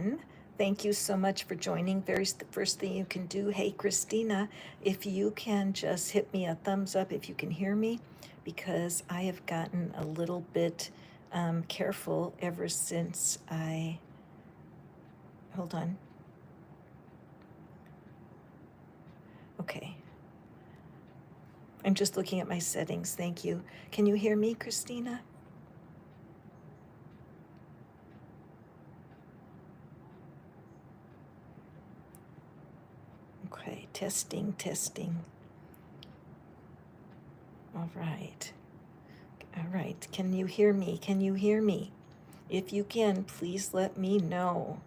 everyone. Thank you so much for joining. The first thing you can do, hey Christina, if you can just hit me a thumbs up if you can hear me, because I have gotten a little bit careful ever since hold on. Okay. I'm just looking at my settings. Thank you. Can you hear me, Christina? Okay, testing, testing. All right. All right. Can you hear me? Can you hear me? If you can, please let me know.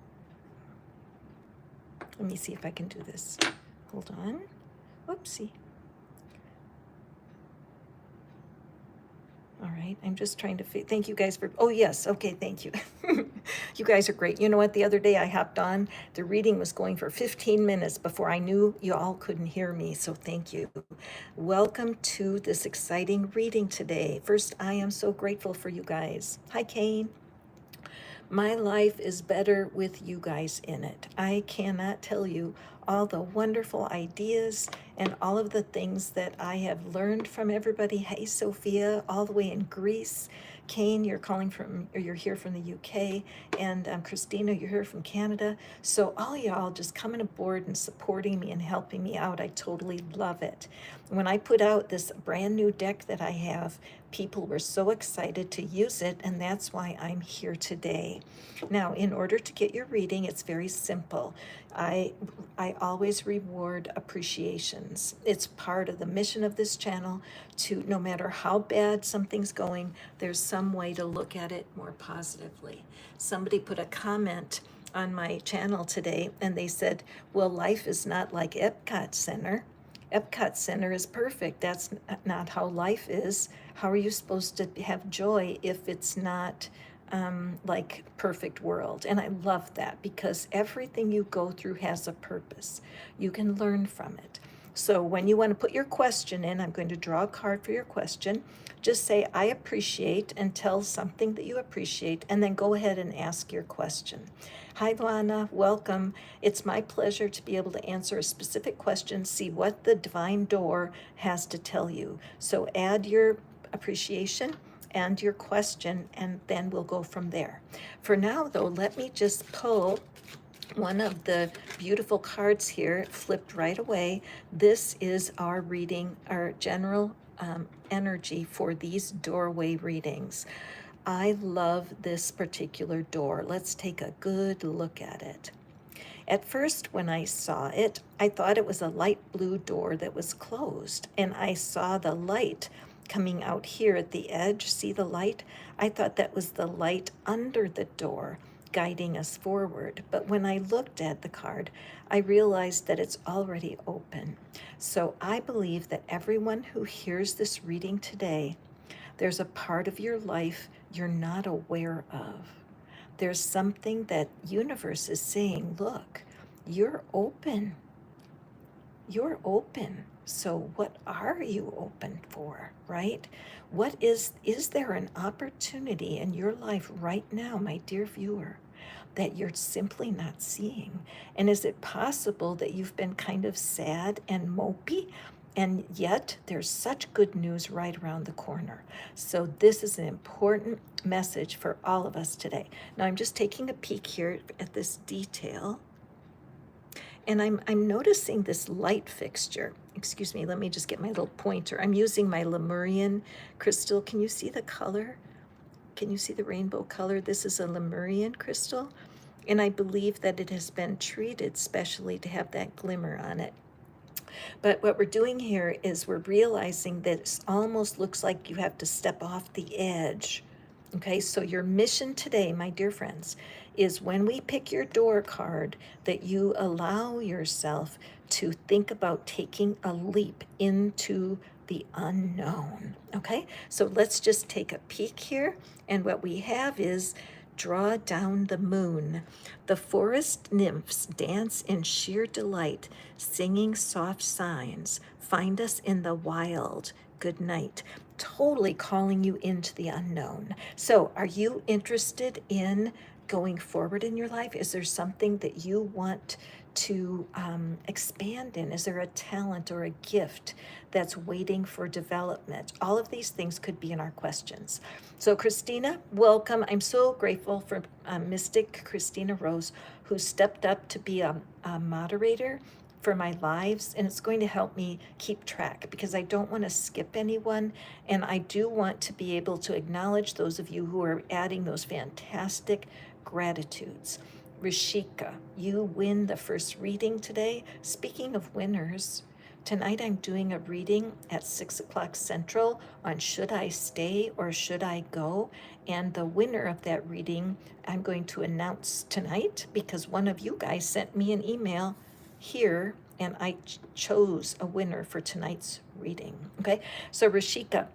Let me see if I can do this. Hold on. Whoopsie. All right, I'm just trying to thank you guys for, oh yes, okay, thank you. You guys are great. You know what, the other day I hopped on, the reading was going for 15 minutes before I knew you all couldn't hear me, so thank you. Welcome to this exciting reading today. First, I am so grateful for you guys. Hi, Kane. My life is better with you guys in it. I cannot tell you all the wonderful ideas and all of the things that I have learned from everybody. Hey, Sophia, all the way in Greece. Kane, you're calling from, or you're here from the UK, and Christina, you're here from Canada. So all y'all just coming aboard and supporting me and helping me out. I totally love it. When I put out this brand new deck that I have, people were so excited to use it, and that's why I'm here today. Now, in order to get your reading, it's very simple. I always reward appreciations. It's part of the mission of this channel to, no matter how bad something's going, there's some way to look at it more positively. Somebody put a comment on my channel today and they said, well, life is not like Epcot Center. Epcot Center is perfect. That's not how life is. How are you supposed to have joy if it's not like perfect world? And I love that because everything you go through has a purpose. You can learn from it. So when you want to put your question in, I'm going to draw a card for your question. Just say, I appreciate, and tell something that you appreciate, and then go ahead and ask your question. Hi, Lana, welcome. It's my pleasure to be able to answer a specific question, see what the divine door has to tell you. So add your appreciation and your question, and then we'll go from there. For now, though, let me just pull one of the beautiful cards here, flipped right away. This is our reading, our general energy for these doorway readings. I love this particular door. Let's take a good look at it. At first, when I saw it, I thought it was a light blue door that was closed, and I saw the light coming out here at the edge. See the light? I thought that was the light under the door guiding us forward. But when I looked at the card, I realized that it's already open. So I believe that everyone who hears this reading today, there's a part of your life you're not aware of. There's something that universe is saying, look, you're open. You're open. So what are you open for, right? What is there an opportunity in your life right now, my dear viewer, that you're simply not seeing? And is it possible that you've been kind of sad and mopey, and yet there's such good news right around the corner? So this is an important message for all of us today. Now I'm just taking a peek here at this detail, and I'm noticing this light fixture. Excuse me, let me just get my little pointer. I'm using my Lemurian crystal. Can you see the color? Can you see the rainbow color? This is a Lemurian crystal, and I believe that it has been treated specially to have that glimmer on it. But what we're doing here is we're realizing that it almost looks like you have to step off the edge. Okay, so your mission today, my dear friends, is when we pick your door card, that you allow yourself to think about taking a leap into the unknown. Okay, so let's just take a peek here. And what we have is, draw down the moon. The forest nymphs dance in sheer delight, singing soft signs. Find us in the wild. Good night. Totally calling you into the unknown. So are you interested in going forward in your life? Is there something that you want to expand in? Is there a talent or a gift that's waiting for development? All of these things could be in our questions. So Christina, welcome. I'm so grateful for Mystic Christina Rose, who stepped up to be a moderator for my lives, and it's going to help me keep track because I don't want to skip anyone, and I do want to be able to acknowledge those of you who are adding those fantastic gratitudes. Rishika, you win the first reading today. Speaking of winners, tonight I'm doing a reading at 6 o'clock Central on should I stay or should I go? And the winner of that reading I'm going to announce tonight because one of you guys sent me an email here and I chose a winner for tonight's reading. Okay, so Rishika,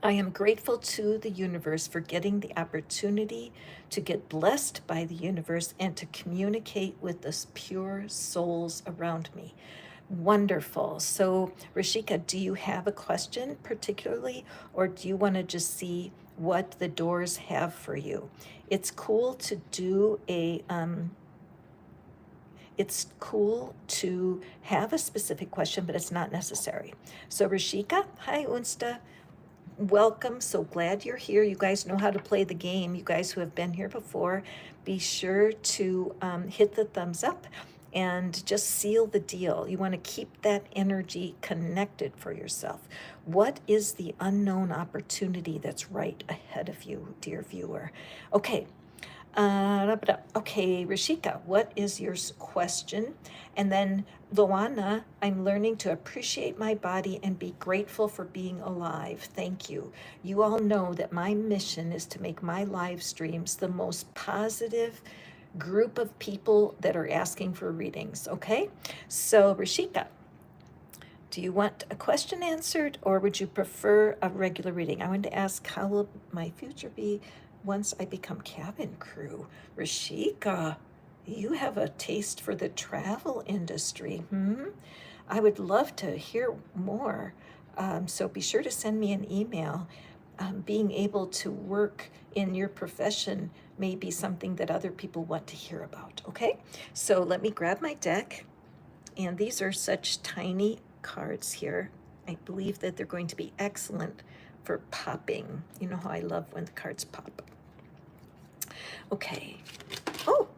I am grateful to the universe for getting the opportunity to get blessed by the universe and to communicate with the pure souls around me. Wonderful. So, Rishika, do you have a question particularly, or do you want to just see what the doors have for you? It's cool to do it's cool to have a specific question, but it's not necessary. So, Rishika, hi, Unstaa. Welcome. So glad you're here. You guys know how to play the game. You guys who have been here before, be sure to hit the thumbs up and just seal the deal. You want to keep that energy connected for yourself. What is the unknown opportunity that's right ahead of you, dear viewer? Okay. Okay, Rishika, what is your question? And then Lana, I'm learning to appreciate my body and be grateful for being alive. Thank you. You all know that my mission is to make my live streams the most positive group of people that are asking for readings, okay? So Rishika, do you want a question answered or would you prefer a regular reading? I want to ask, how will my future be once I become cabin crew? Rishika, you have a taste for the travel industry. I would love to hear more. So be sure to send me an email. Being able to work in your profession may be something that other people want to hear about, okay? So let me grab my deck. And these are such tiny cards here. I believe that they're going to be excellent for popping. You know how I love when the cards pop. Okay. Oh,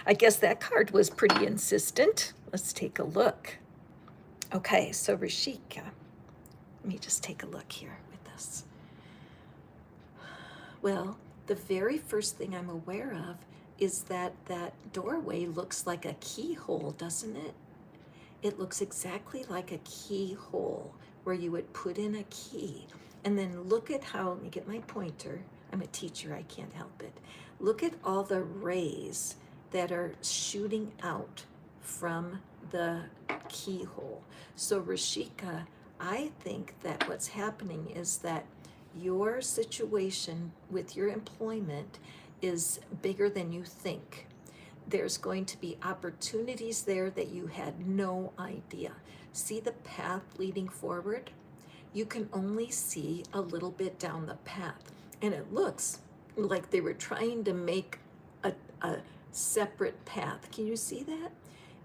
I guess that card was pretty insistent. Let's take a look. Okay, so Rishika, let me just take a look here with this. Well, the very first thing I'm aware of is that doorway looks like a keyhole, doesn't it? It looks exactly like a keyhole where you would put in a key. And then look at how, let me get my pointer. I'm a teacher, I can't help it. Look at all the rays that are shooting out from the keyhole. So Rishika, I think that what's happening is that your situation with your employment is bigger than you think. There's going to be opportunities there that you had no idea. See the path leading forward? You can only see a little bit down the path. And it looks like they were trying to make a separate path. Can you see that?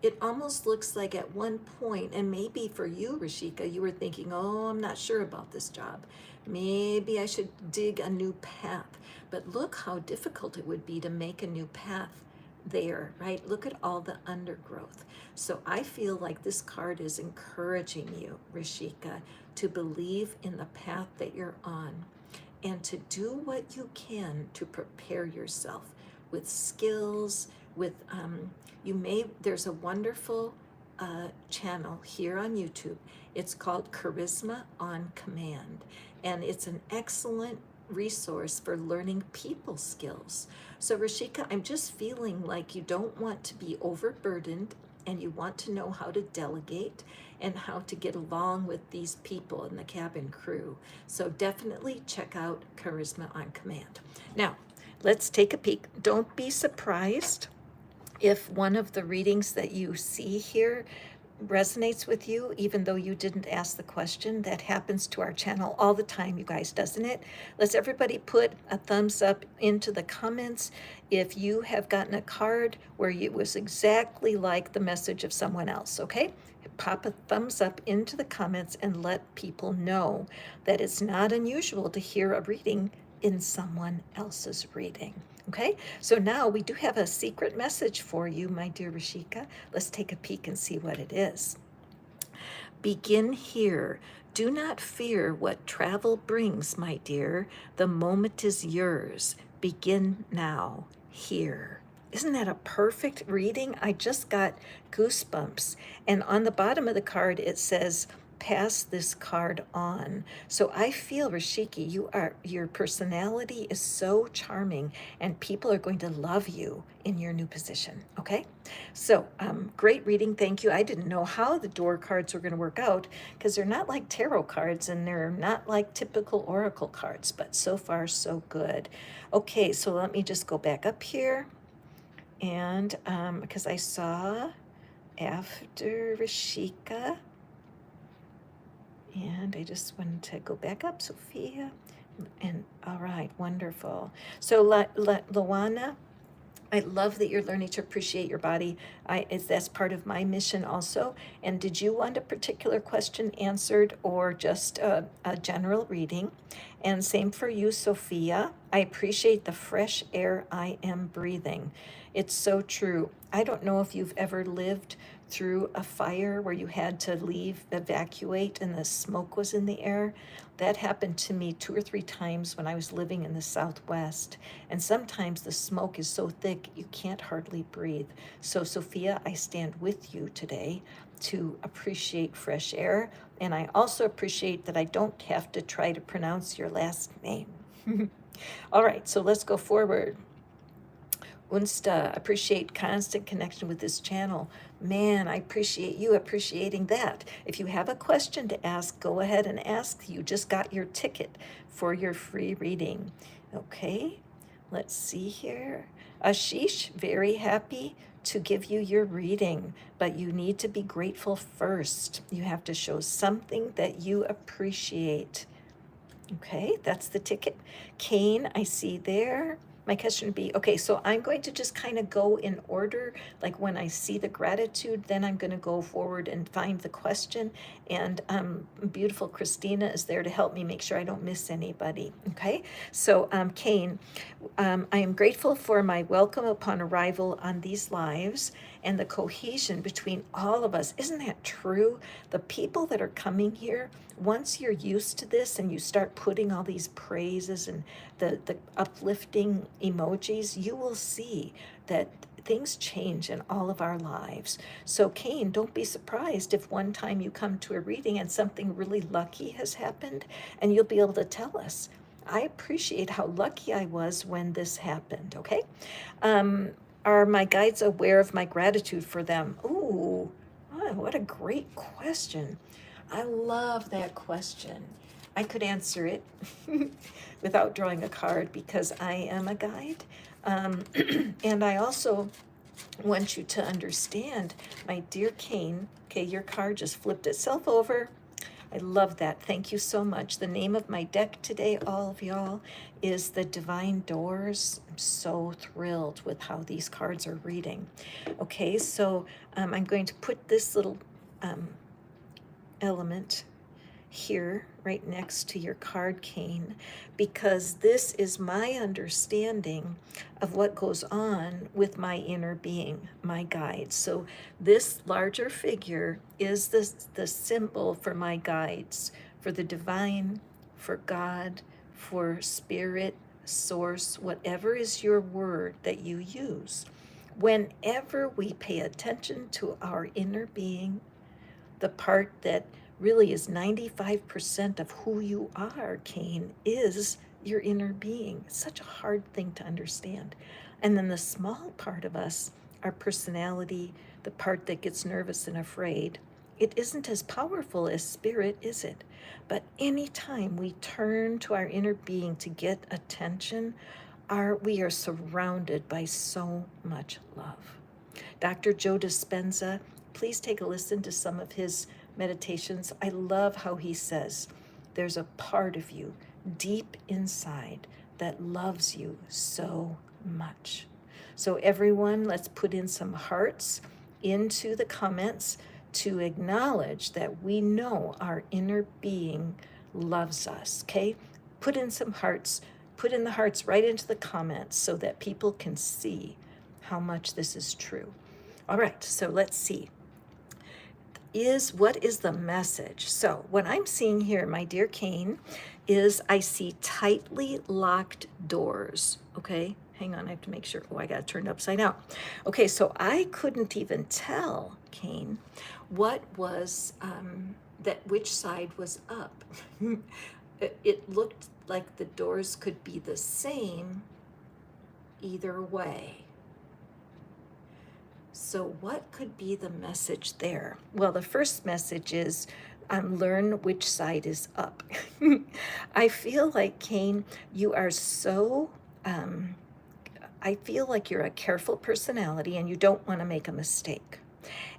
It almost looks like at one point, and maybe for you, Rishika, you were thinking, oh, I'm not sure about this job. Maybe I should dig a new path. But look how difficult it would be to make a new path there, right? Look at all the undergrowth. So I feel like this card is encouraging you, Rishika, to believe in the path that you're on and to do what you can to prepare yourself with skills, with, there's a wonderful channel here on YouTube. It's called Charisma on Command, and it's an excellent resource for learning people skills. So Rishika, I'm just feeling like you don't want to be overburdened and you want to know how to delegate and how to get along with these people in the cabin crew. So definitely check out Charisma on Command. Now, let's take a peek. Don't be surprised if one of the readings that you see here resonates with you, even though you didn't ask the question. That happens to our channel all the time, you guys, doesn't it? Let's everybody put a thumbs up into the comments if you have gotten a card where it was exactly like the message of someone else, okay? Pop a thumbs up into the comments and let people know that it's not unusual to hear a reading in someone else's reading. Okay, so now we do have a secret message for you, my dear Rishika. Let's take a peek and see what it is. Begin here. Do not fear what travel brings, my dear. The moment is yours. Begin now, here. Isn't that a perfect reading? I just got goosebumps. And on the bottom of the card, it says, pass this card on. So I feel, Rishiki, your personality is so charming and people are going to love you in your new position, okay? So great reading, thank you. I didn't know how the door cards were gonna work out because they're not like tarot cards and they're not like typical oracle cards, but so far so good. Okay, so let me just go back up here and because I saw after Rishika, and I just wanted to go back up, Sophia. And all right, wonderful. So Lana, I love that you're learning to appreciate your body. That's part of my mission also. And did you want a particular question answered or just a general reading? And same for you, Sophia. I appreciate the fresh air I am breathing. It's so true. I don't know if you've ever lived through a fire where you had to leave, evacuate, and the smoke was in the air. That happened to me 2 or 3 times when I was living in the Southwest. And sometimes the smoke is so thick you can't hardly breathe. So, Sophia, I stand with you today to appreciate fresh air. And I also appreciate that I don't have to try to pronounce your last name. All right, so let's go forward. Unstaa, appreciate constant connection with this channel. Man, I appreciate you appreciating that. If you have a question to ask, go ahead and ask. You just got your ticket for your free reading. Okay, let's see here. Ashish, very happy to give you your reading, but you need to be grateful first. You have to show something that you appreciate. Okay, that's the ticket. Kane, I see there. My question would be, okay, so I'm going to just kind of go in order, like when I see the gratitude, then I'm going to go forward and find the question. And beautiful Christina is there to help me make sure I don't miss anybody. Okay, so Kane, I am grateful for my welcome upon arrival on these lives and the cohesion between all of us. Isn't that true? The people that are coming here, once you're used to this and you start putting all these praises and the uplifting emojis, you will see that things change in all of our lives. So Kane, don't be surprised if one time you come to a reading and something really lucky has happened and you'll be able to tell us. I appreciate how lucky I was when this happened, okay? Are my guides aware of my gratitude for them? Ooh, oh, what a great question. I love that question. I could answer it without drawing a card because I am a guide. And I also want you to understand, my dear Kane, okay, your card just flipped itself over. I love that. Thank you so much. The name of my deck today, all of y'all, is the Divine Doors. I'm so thrilled with how these cards are reading. Okay, so I'm going to put this little element here right next to your card, Kane, because this is my understanding of what goes on with my inner being, my guides. So this larger figure is the symbol for my guides, for the divine, for God, for spirit, source, whatever is your word that you use. Whenever we pay attention to our inner being, the part that really is 95% of who you are, Kane, is your inner being. It's such a hard thing to understand. And then the small part of us, our personality, the part that gets nervous and afraid, it isn't as powerful as spirit, is it? But anytime we turn to our inner being to get attention, we are surrounded by so much love. Dr. Joe Dispenza please take a listen to some of his meditations. I love how he says, there's a part of you deep inside that loves you so much. So everyone, let's put in some hearts into the comments to acknowledge that we know our inner being loves us, okay? Put in some hearts, put in the hearts right into the comments so that people can see how much this is true. All right, so let's see. What is the message? So what I'm seeing here, my dear Cain, is I see tightly locked doors, okay? Hang on, I have to make sure. Oh, I got it turned upside down. Okay, so I couldn't even tell, Cain, what was, which side was up. It looked like the doors could be the same either way. So what could be the message there? Well, the first message is learn which side is up. I feel like, Cain, you are so, I feel like you're a careful personality and you don't want to make a mistake.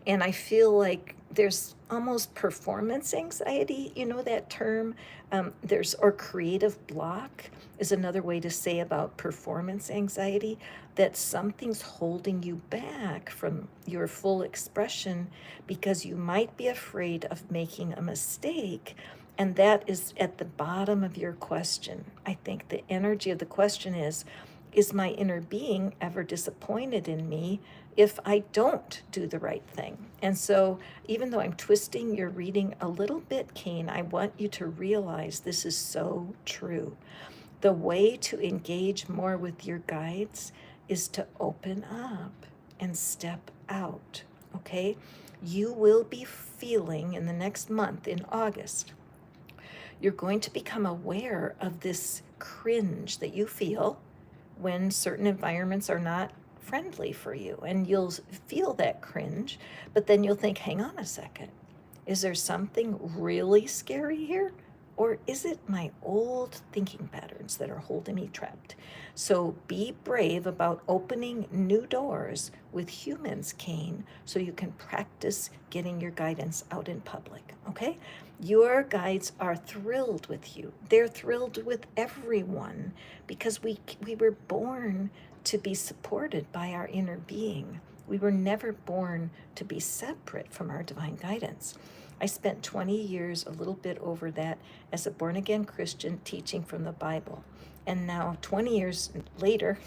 And I feel like there's almost performance anxiety, you know that term? Or creative block is another way to say about performance anxiety, that something's holding you back from your full expression because you might be afraid of making a mistake. And that is at the bottom of your question. I think the energy of the question is my inner being ever disappointed in me if I don't do the right thing? And so even though I'm twisting your reading a little bit, Cain, I want you to realize this is so true. The way to engage more with your guides is to open up and step out, okay? You will be feeling in the next month, in August, you're going to become aware of this cringe that you feel when certain environments are not friendly for you. And you'll feel that cringe, but then you'll think, hang on a second, is there something really scary here? Or is it my old thinking patterns that are holding me trapped? So be brave about opening new doors with humans, Cain, so you can practice getting your guidance out in public, okay? Your guides are thrilled with you. They're thrilled with everyone because we were born to be supported by our inner being. We were never born to be separate from our divine guidance. I spent 20 years, a little bit over that, as a born-again Christian teaching from the Bible. And now, 20 years later,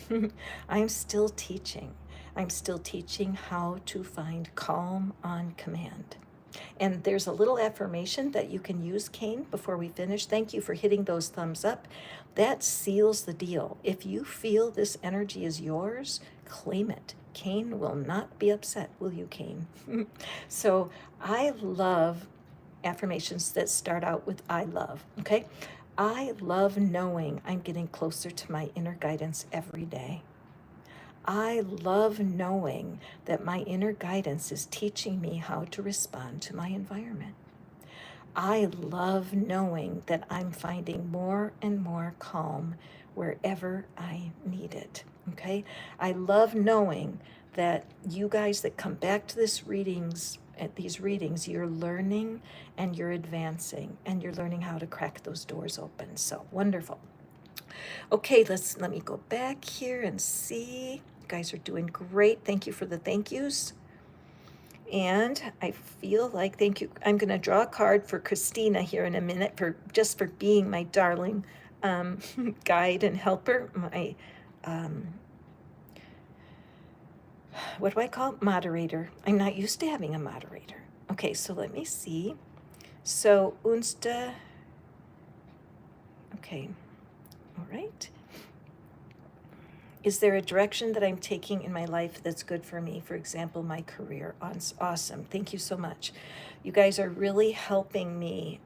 I'm still teaching. I'm still teaching how to find calm on command. And there's a little affirmation that you can use, Cain, before we finish. Thank you for hitting those thumbs up. That seals the deal. If you feel this energy is yours, claim it. Cain will not be upset, will you, Cain? So I love affirmations that start out with I love, okay? I love knowing I'm getting closer to my inner guidance every day. I love knowing that my inner guidance is teaching me how to respond to my environment. I love knowing that I'm finding more and more calm wherever I need it, okay? I love knowing that you guys that come back to these readings, you're learning and you're advancing and you're learning how to crack those doors open. So wonderful. Okay, let me go back here and see. You guys are doing great. Thank you for the thank yous. And I feel like, thank you. I'm going to draw a card for Christina here in a minute for being my darling guide and helper. My, what do I call it? Moderator. I'm not used to having a moderator. Okay, so let me see. So Unstaa. Okay. All right. Is there a direction that I'm taking in my life that's good for me? For example, my career. Awesome. Thank you so much. You guys are really helping me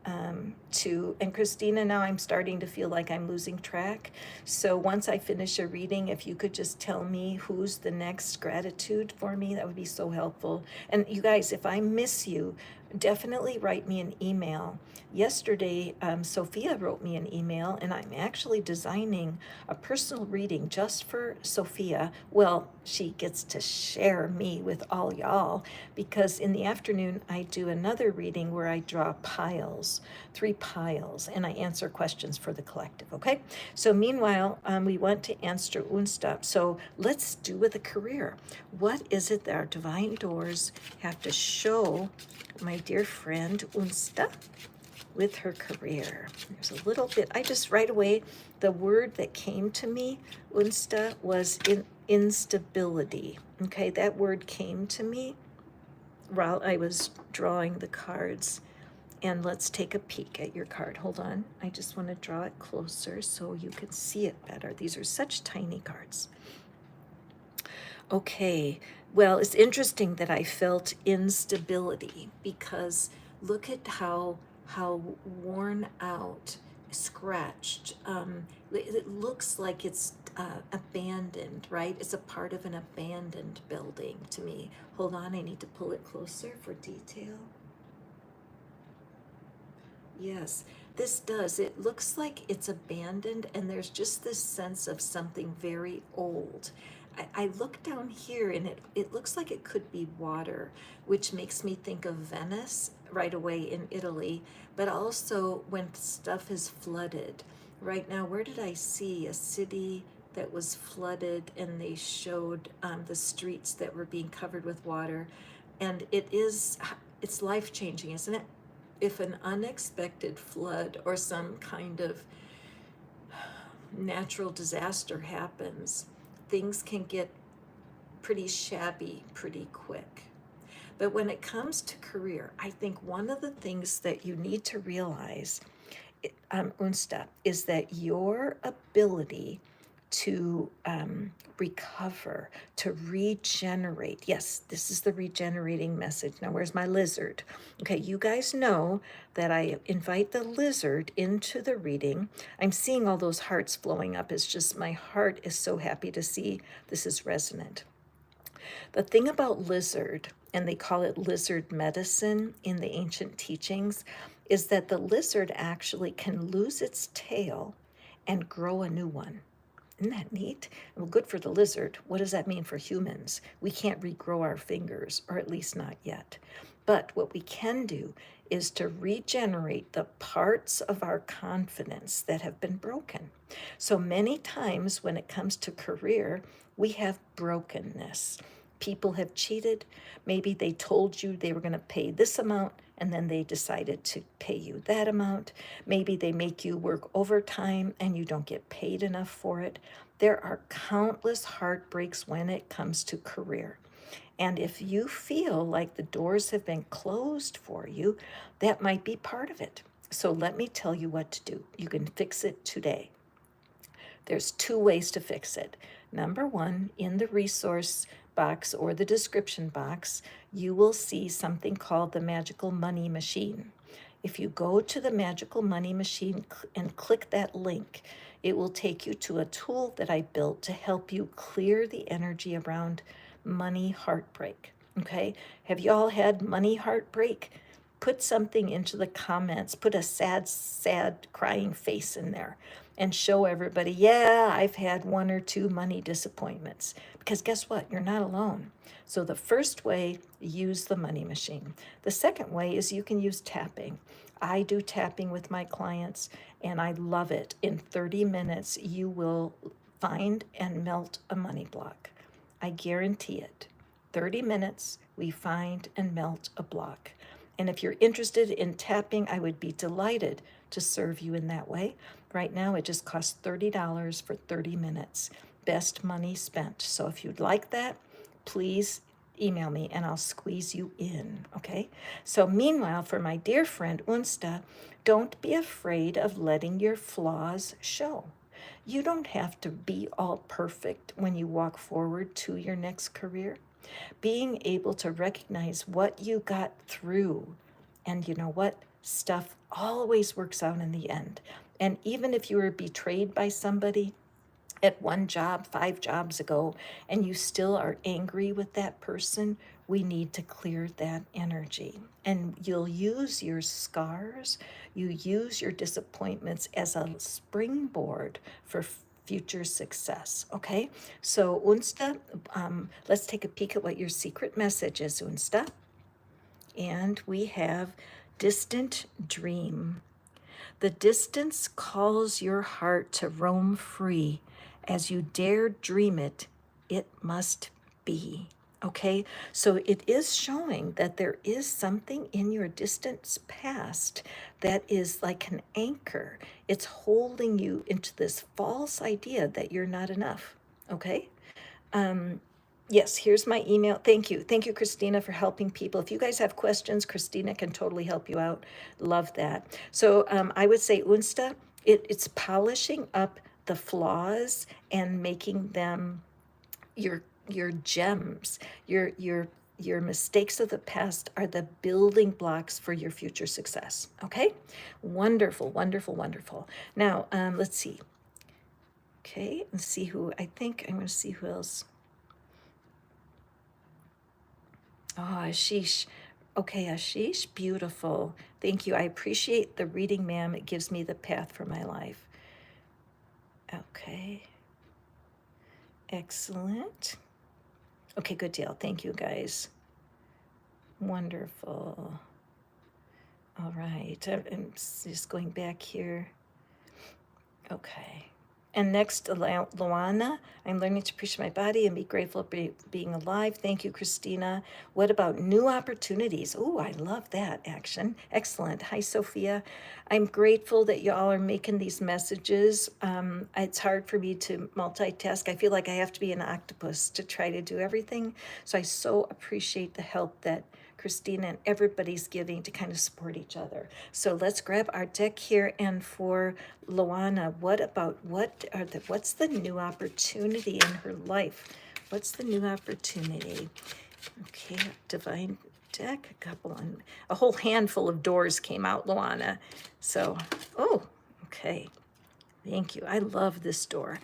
and Christina, now I'm starting to feel like I'm losing track. So once I finish a reading, if you could just tell me who's the next gratitude for me, that would be so helpful. And you guys, if I miss you, definitely write me an email. Yesterday, Sophia wrote me an email, and I'm actually designing a personal reading just for Sophia. Well, she gets to share me with all y'all because in the afternoon, I do another reading where I draw piles, 3 piles, and I answer questions for the collective. Okay. So, meanwhile, we want to answer Unstaa. So, let's do with a career. What is it that our divine doors have to show my dear friend Unstaa with her career? There's a little bit, I just right away, the word that came to me, Unstaa, was instability. Okay, that word came to me while I was drawing the cards. And let's take a peek at your card. Hold on, I just want to draw it closer so you can see it better. These are such tiny cards. Okay, well, it's interesting that I felt instability because look at how worn out, scratched. It looks like it's abandoned, right? It's a part of an abandoned building to me. Hold on, I need to pull it closer for detail. Yes, this does. It looks like it's abandoned, and there's just this sense of something very old. I look down here, and it looks like it could be water, which makes me think of Venice right away in Italy, but also when stuff is flooded. Right now, where did I see a city that was flooded, and they showed the streets that were being covered with water? And it's life changing, isn't it? If an unexpected flood or some kind of natural disaster happens, things can get pretty shabby pretty quick. But when it comes to career, I think one of the things that you need to realize, Unstaa, is that your ability to recover, to regenerate. Yes, this is the regenerating message. Now, where's my lizard? Okay, you guys know that I invite the lizard into the reading. I'm seeing all those hearts flowing up. It's just my heart is so happy to see this is resonant. The thing about lizard, and they call it lizard medicine in the ancient teachings, is that the lizard actually can lose its tail and grow a new one. Isn't that neat? Well, good for the lizard. What does that mean for humans? We can't regrow our fingers, or at least not yet. But what we can do is to regenerate the parts of our confidence that have been broken. So many times when it comes to career, we have brokenness. People have cheated. Maybe they told you they were going to pay this amount and then they decided to pay you that amount. Maybe they make you work overtime and you don't get paid enough for it. There are countless heartbreaks when it comes to career. And if you feel like the doors have been closed for you, that might be part of it. So let me tell you what to do. You can fix it today. There's 2 ways to fix it. Number 1, in the resource box or the description box, you will see something called the Magical Money Machine. If you go to the Magical Money Machine and click that link, it will take you to a tool that I built to help you clear the energy around money heartbreak. Okay? Have you all had money heartbreak? Put something into the comments. Put a sad, crying face in there and show everybody, yeah, I've had 1 or 2 money disappointments. Because guess what? You're not alone. So the first way, use the money machine. The second way is you can use tapping. I do tapping with my clients, and I love it. In 30 minutes, you will find and melt a money block. I guarantee it. 30 minutes, we find and melt a block. And if you're interested in tapping, I would be delighted to serve you in that way. Right now, it just costs $30 for 30 minutes. Best money spent. So if you'd like that, please email me and I'll squeeze you in, okay? So meanwhile, for my dear friend Unstaa, don't be afraid of letting your flaws show. You don't have to be all perfect when you walk forward to your next career. Being able to recognize what you got through, and you know what? Stuff always works out in the end. And even if you were betrayed by somebody, at one job 5 jobs ago and you still are angry with that person, we need to clear that energy. And you'll use your scars, you use your disappointments as a springboard for future success. Okay, so Unsta, let's take a peek at what your secret message is, Unsta. And we have distant dream. The distance calls your heart to roam free. As you dare dream it, it must be. Okay, so it is showing that there is something in your distant past that is like an anchor. It's holding you into this false idea that you're not enough. Okay, yes, here's my email. Thank you. Thank you, Christina, for helping people. If you guys have questions, Christina can totally help you out. Love that. So I would say Unsta, it's polishing up the flaws and making them your gems. Your mistakes of the past are the building blocks for your future success. Okay? Wonderful, wonderful, wonderful. Now, let's see. Okay, let's see who, I think I'm going to see who else. Oh, Ashish. Okay, Ashish, beautiful. Thank you. I appreciate the reading, ma'am. It gives me the path for my life. Okay. Excellent. Okay, good deal. Thank you, guys. Wonderful. All right. I'm just going back here. Okay. And next, Lana, I'm learning to appreciate my body and be grateful for being alive. Thank you, Christina. What about new opportunities? Oh, I love that action. Excellent. Hi, Sophia. I'm grateful that y'all are making these messages. It's hard for me to multitask. I feel like I have to be an octopus to try to do everything. So I so appreciate the help that Christina and everybody's giving to kind of support each other. So let's grab our deck here. And for Lana, what's the new opportunity in her life? What's the new opportunity? Okay, divine deck, a whole handful of doors came out, Lana. So, oh, okay. Thank you. I love this door.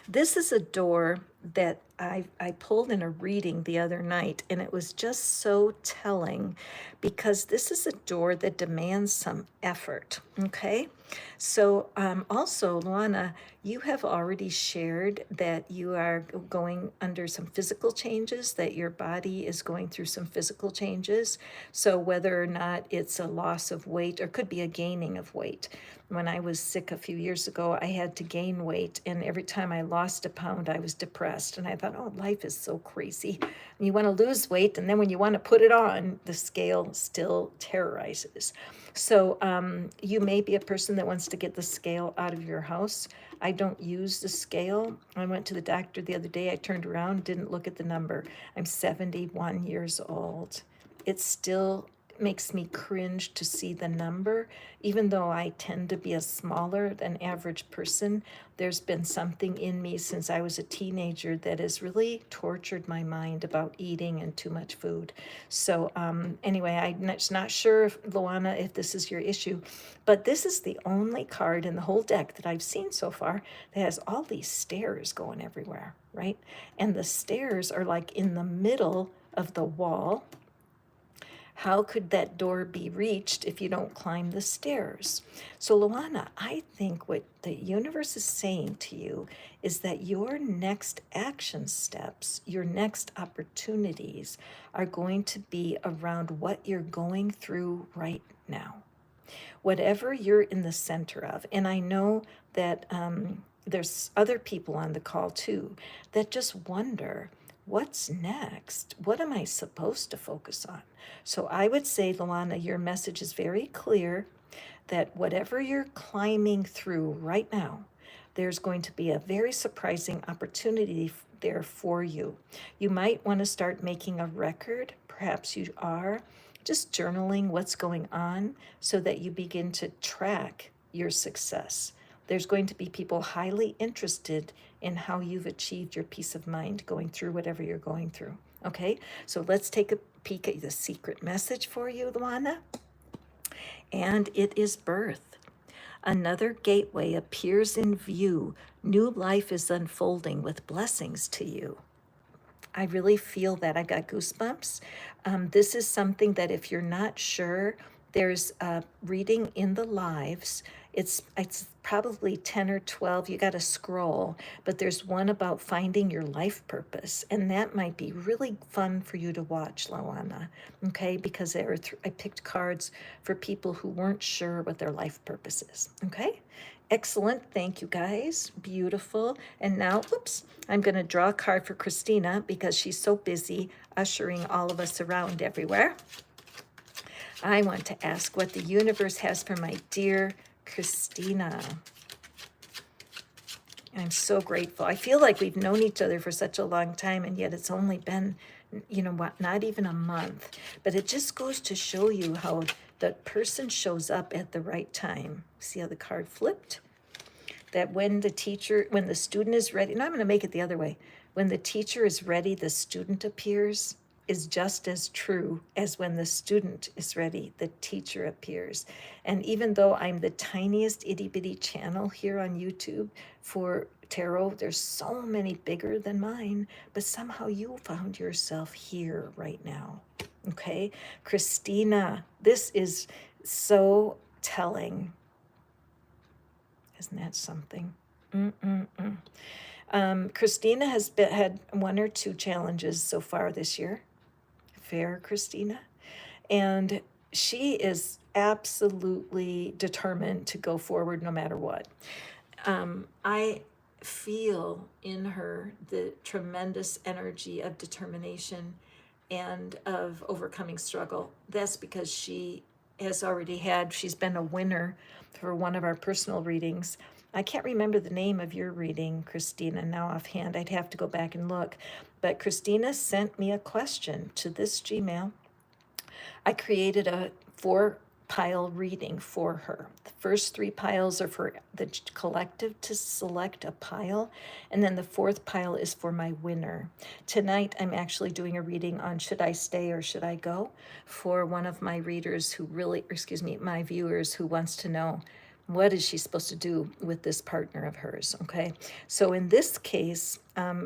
This is a door that I pulled in a reading the other night, and it was just so telling because this is a door that demands some effort. Okay. So, also, Lana, you have already shared that you are going under some physical changes, that your body is going through some physical changes. So, whether or not it's a loss of weight or could be a gaining of weight. When I was sick a few years ago, I had to gain weight, and every time I lost a pound, I was depressed. And I thought, oh, life is so crazy. You want to lose weight, and then when you want to put it on, the scale still terrorizes. So you may be a person that wants to get the scale out of your house. I don't use the scale. I went to the doctor the other day. I turned around, didn't look at the number. I'm 71 years old. It still makes me cringe to see the number. Even though I tend to be a smaller than average person, there's been something in me since I was a teenager that has really tortured my mind about eating and too much food. So anyway, I'm not sure, Luana, if this is your issue, but this is the only card in the whole deck that I've seen so far that has all these stairs going everywhere, right? And the stairs are like in the middle of the wall. How could that door be reached if you don't climb the stairs? So, Luana, I think what the universe is saying to you is that your next action steps, your next opportunities are going to be around what you're going through right now. Whatever you're in the center of. And I know that there's other people on the call too that just wonder, what's next? What am I supposed to focus on? So I would say, Luana, your message is very clear that whatever you're climbing through right now, there's going to be a very surprising opportunity there for you. You might want to start making a record. Perhaps you are just journaling what's going on so that you begin to track your success. There's going to be people highly interested in how you've achieved your peace of mind going through whatever you're going through. Okay, so let's take a peek at the secret message for you, Luana. And it is birth. Another gateway appears in view. New life is unfolding with blessings to you. I really feel that. I got goosebumps. This is something that if you're not sure, there's reading in the lives. It's probably 10 or 12. You got to scroll, but there's one about finding your life purpose, and that might be really fun for you to watch, Lana. Okay, because I picked cards for people who weren't sure what their life purpose is. Okay. Excellent. Thank you, guys. Beautiful. And now, oops, I'm going to draw a card for Christina because she's so busy ushering all of us around everywhere. I want to ask what the universe has for my dear Christina. I'm so grateful. I feel like we've known each other for such a long time, and yet it's only been, you know what, not even a month. But it just goes to show you how the person shows up at the right time. See how the card flipped? That when the student is ready, and I'm going to make it the other way, when the teacher is ready, the student appears, is just as true as when the student is ready, the teacher appears. And even though I'm the tiniest itty bitty channel here on YouTube for tarot, there's so many bigger than mine, but somehow you found yourself here right now. Okay, Christina, this is so telling. Isn't that something? Christina has had one or two challenges so far this year. Fair, Christina. And she is absolutely determined to go forward no matter what. I feel in her the tremendous energy of determination and of overcoming struggle. That's because she's been a winner for one of our personal readings. I can't remember the name of your reading, Christina, now offhand. I'd have to go back and look. But Christina sent me a question to this Gmail. I created a 4-pile reading for her. The first 3 piles are for the collective to select a pile, and then the 4th pile is for my winner. Tonight, I'm actually doing a reading on should I stay or should I go for one of my readers my viewers who wants to know what is she supposed to do with this partner of hers, okay? So in this case,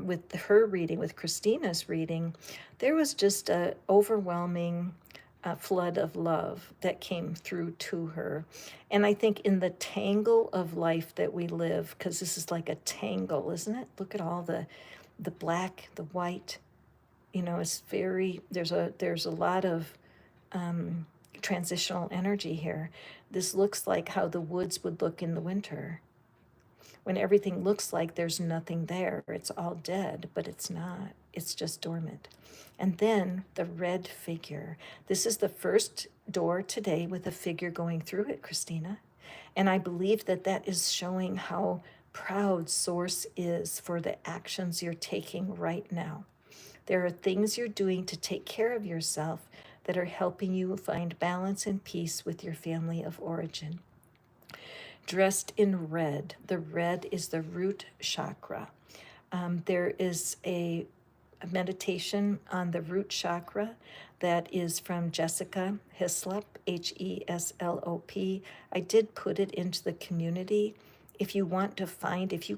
with her reading, with Christina's reading, there was just a overwhelming flood of love that came through to her. And I think in the tangle of life that we live, because this is like a tangle, isn't it? Look at all the black, the white, it's there's a lot of transitional energy here. This looks like how the woods would look in the winter, when everything looks like there's nothing there. It's all dead, but it's not. It's just dormant. And then the red figure. This is the first door today with a figure going through it, Christina. And I believe that is showing how proud Source is for the actions you're taking right now. There are things you're doing to take care of yourself that are helping you find balance and peace with your family of origin. Dressed in red. The red is the root chakra. There is a meditation on the root chakra that is from Jessica Hislop, Heslop. I did put it into the community. If you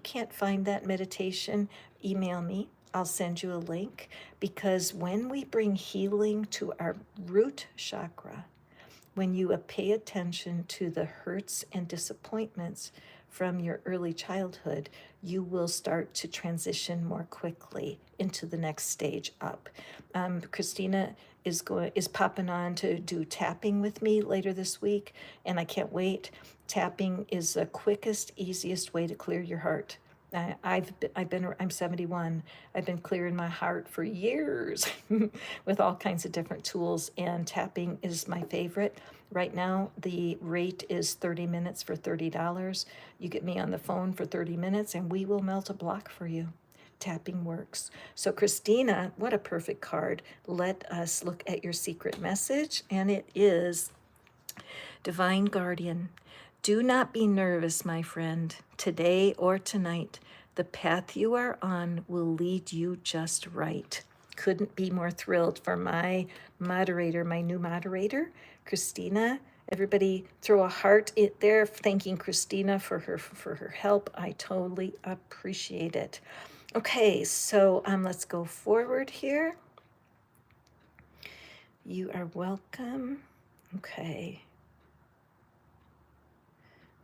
can't find that meditation, email me. I'll send you a link, because when we bring healing to our root chakra, when you pay attention to the hurts and disappointments from your early childhood, you will start to transition more quickly into the next stage up. Christina is popping on to do tapping with me later this week, and I can't wait. Tapping is the quickest, easiest way to clear your heart. I'm 71. I've been clearing my heart for years with all kinds of different tools, and tapping is my favorite. Right now, the rate is 30 minutes for $30. You get me on the phone for 30 minutes and we will melt a block for you. Tapping works. So Christina, what a perfect card. Let us look at your secret message, and it is Divine Guardian. Do not be nervous, my friend. Today or tonight, the path you are on will lead you just right. Couldn't be more thrilled for my moderator, my new moderator, Christina. Everybody throw a heart it there, thanking Christina for her help. I totally appreciate it. Okay, so let's go forward here. You are welcome. Okay.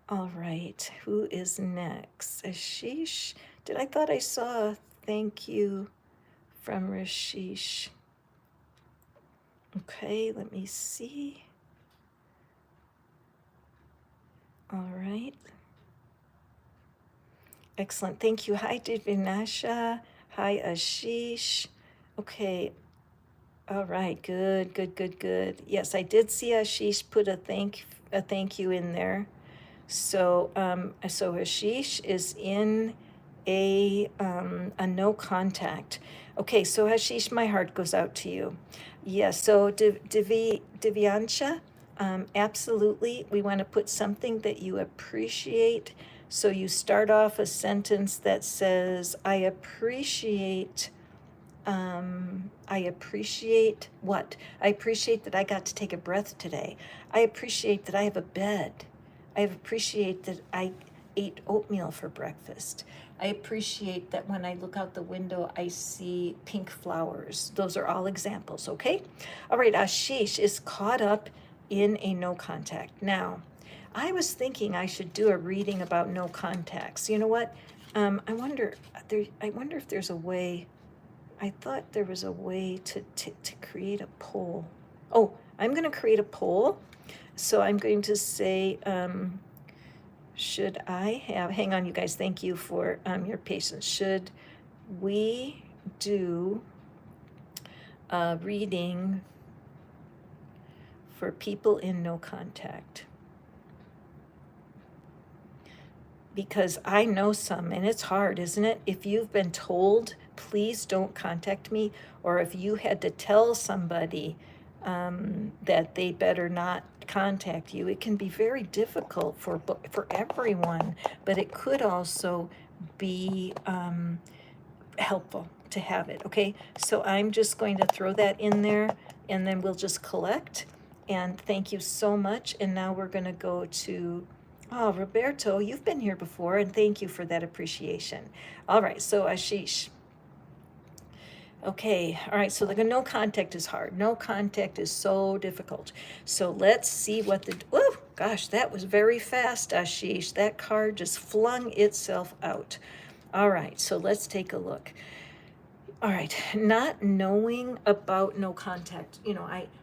All right, who is next? Ashish? I thought I saw a thank you from Ashish. Okay, let me see. All right. Excellent, thank you. Hi, Divinasha. Hi, Ashish. Okay, all right, good, good, good, good. Yes, I did see Ashish put a thank you in there. So, so Ashish is in a no contact. Okay, so Ashish, my heart goes out to you. Yes, so Divyansha, absolutely, we want to put something that you appreciate. So you start off a sentence that says, I appreciate what? I appreciate that I got to take a breath today. I appreciate that I have a bed. I appreciate that I ate oatmeal for breakfast. I appreciate that when I look out the window, I see pink flowers. Those are all examples, okay? All right, Ashish is caught up in a no contact. Now, I was thinking I should do a reading about no contacts. You know what? I wonder if there's a way. I thought there was a way to create a poll. Oh, I'm going to create a poll. So I'm going to say, should I have, hang on, you guys, thank you for your patience. Should we do a reading for people in no contact? Because I know some, and it's hard, isn't it? If you've been told, please don't contact me, or if you had to tell somebody that they better not contact you, it can be very difficult for everyone, but it could also be helpful to have it, okay? So I'm just going to throw that in there, and then we'll just collect. And thank you so much. And now we're going to go to, oh, Roberto, you've been here before, and thank you for that appreciation. All right, so Ashish. Okay, all right, so the no contact is hard. No contact is so difficult. So let's see what oh, gosh, that was very fast, Ashish. That card just flung itself out. All right, so let's take a look. All right, not knowing about no contact.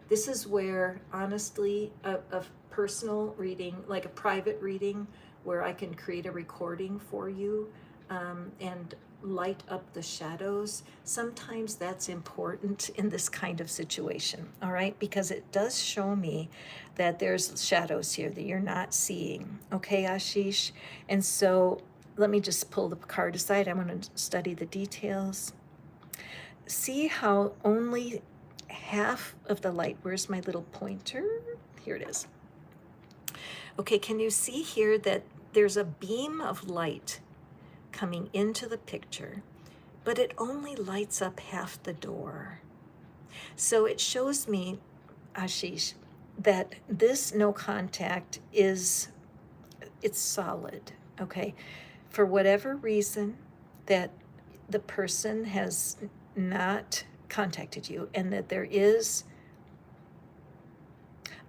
This is where, honestly, a personal reading, like a private reading, where I can create a recording for you and light up the shadows. Sometimes that's important in this kind of situation, all right? Because it does show me that there's shadows here that you're not seeing, okay, Ashish? And so let me just pull the card aside. I want to study the details. See how only half of the light, where's my little pointer? Here it is. Okay, can you see here that there's a beam of light coming into the picture, but it only lights up half the door. So it shows me, Ashish, that this no contact it's solid, okay? For whatever reason that the person has not contacted you, and that there is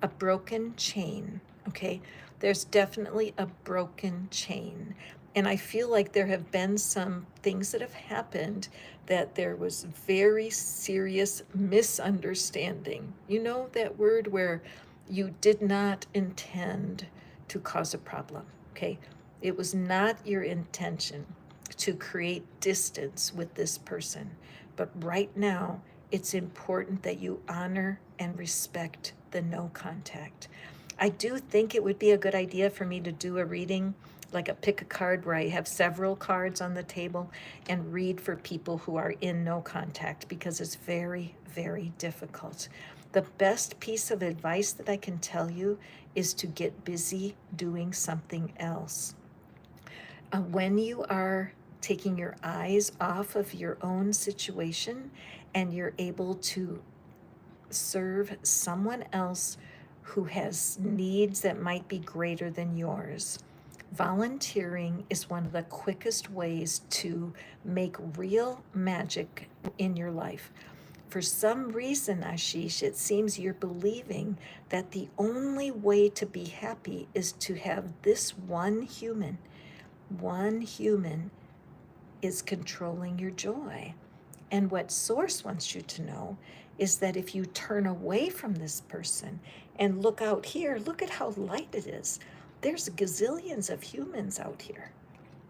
a broken chain, okay? There's definitely a broken chain. And I feel like there have been some things that have happened that there was very serious misunderstanding. You know that word where you did not intend to cause a problem, okay? It was not your intention to create distance with this person. But right now, it's important that you honor and respect the no contact. I do think it would be a good idea for me to do a reading, like a pick a card where I have several cards on the table and read for people who are in no contact, because it's very, very difficult. The best piece of advice that I can tell you is to get busy doing something else. When you are taking your eyes off of your own situation and you're able to serve someone else who has needs that might be greater than yours. Volunteering is one of the quickest ways to make real magic in your life. For some reason, Ashish, it seems you're believing that the only way to be happy is to have this one human. One human is controlling your joy. And what Source wants you to know is that if you turn away from this person and look out here, look at how light it is. There's gazillions of humans out here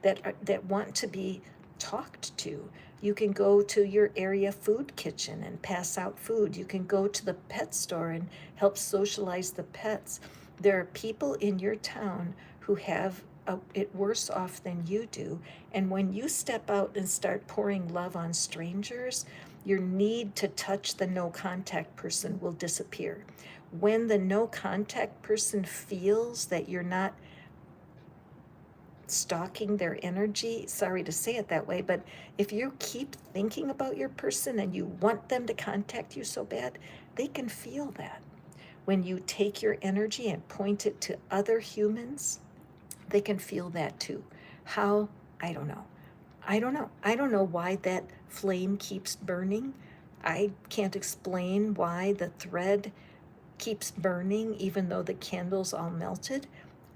that want to be talked to. You can go to your area food kitchen and pass out food. You can go to the pet store and help socialize the pets. There are people in your town who have it worse off than you do. And when you step out and start pouring love on strangers, your need to touch the no contact person will disappear. When the no contact person feels that you're not stalking their energy, sorry to say it that way, but if you keep thinking about your person and you want them to contact you so bad, they can feel that. When you take your energy and point it to other humans, they can feel that too. How? I don't know. I don't know why that flame keeps burning. I can't explain why the thread keeps burning even though the candle's all melted.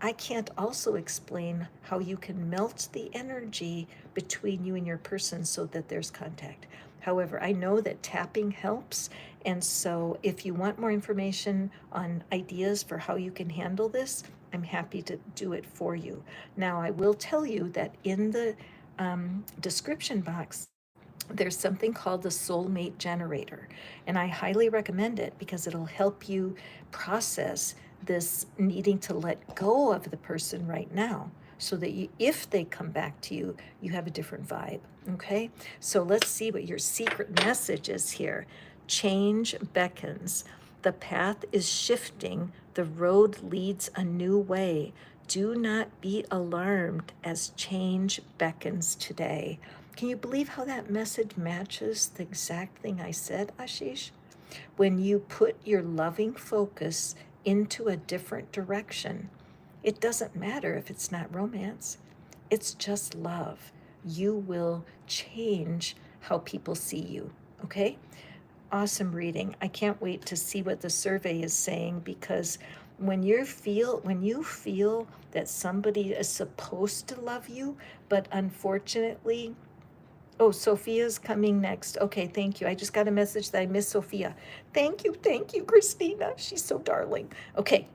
I can't also explain how you can melt the energy between you and your person so that there's contact. However, I know that tapping helps. And so if you want more information on ideas for how you can handle this, I'm happy to do it for you. Now, I will tell you that in the description box, there's something called the soulmate generator. And I highly recommend it because it'll help you process this needing to let go of the person right now so that you, if they come back to you, you have a different vibe. Okay? So let's see what your secret message is here. Change beckons. The path is shifting. The road leads a new way. Do not be alarmed as change beckons today. Can you believe how that message matches the exact thing I said, Ashish? When you put your loving focus into a different direction, it doesn't matter if it's not romance. It's just love. You will change how people see you, okay? Awesome reading. I can't wait to see what the survey is saying, because when you feel that somebody is supposed to love you, but unfortunately, oh, Sophia's coming next. Okay, thank you. I just got a message that I missed Sophia. Thank you, Christina. She's so darling. Okay.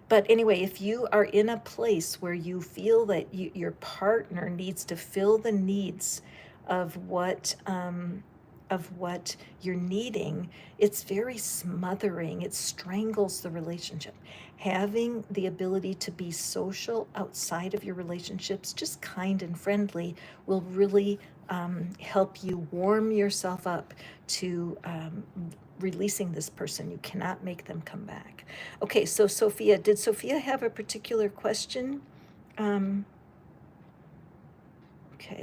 But anyway, if you are in a place where you feel that your partner needs to fill the needs of what you're needing, it's very smothering. It strangles the relationship. Having the ability to be social outside of your relationships, just kind and friendly, will really help you warm yourself up to releasing this person. You cannot make them come back. Okay, so Sophia, did Sophia have a particular question? Okay,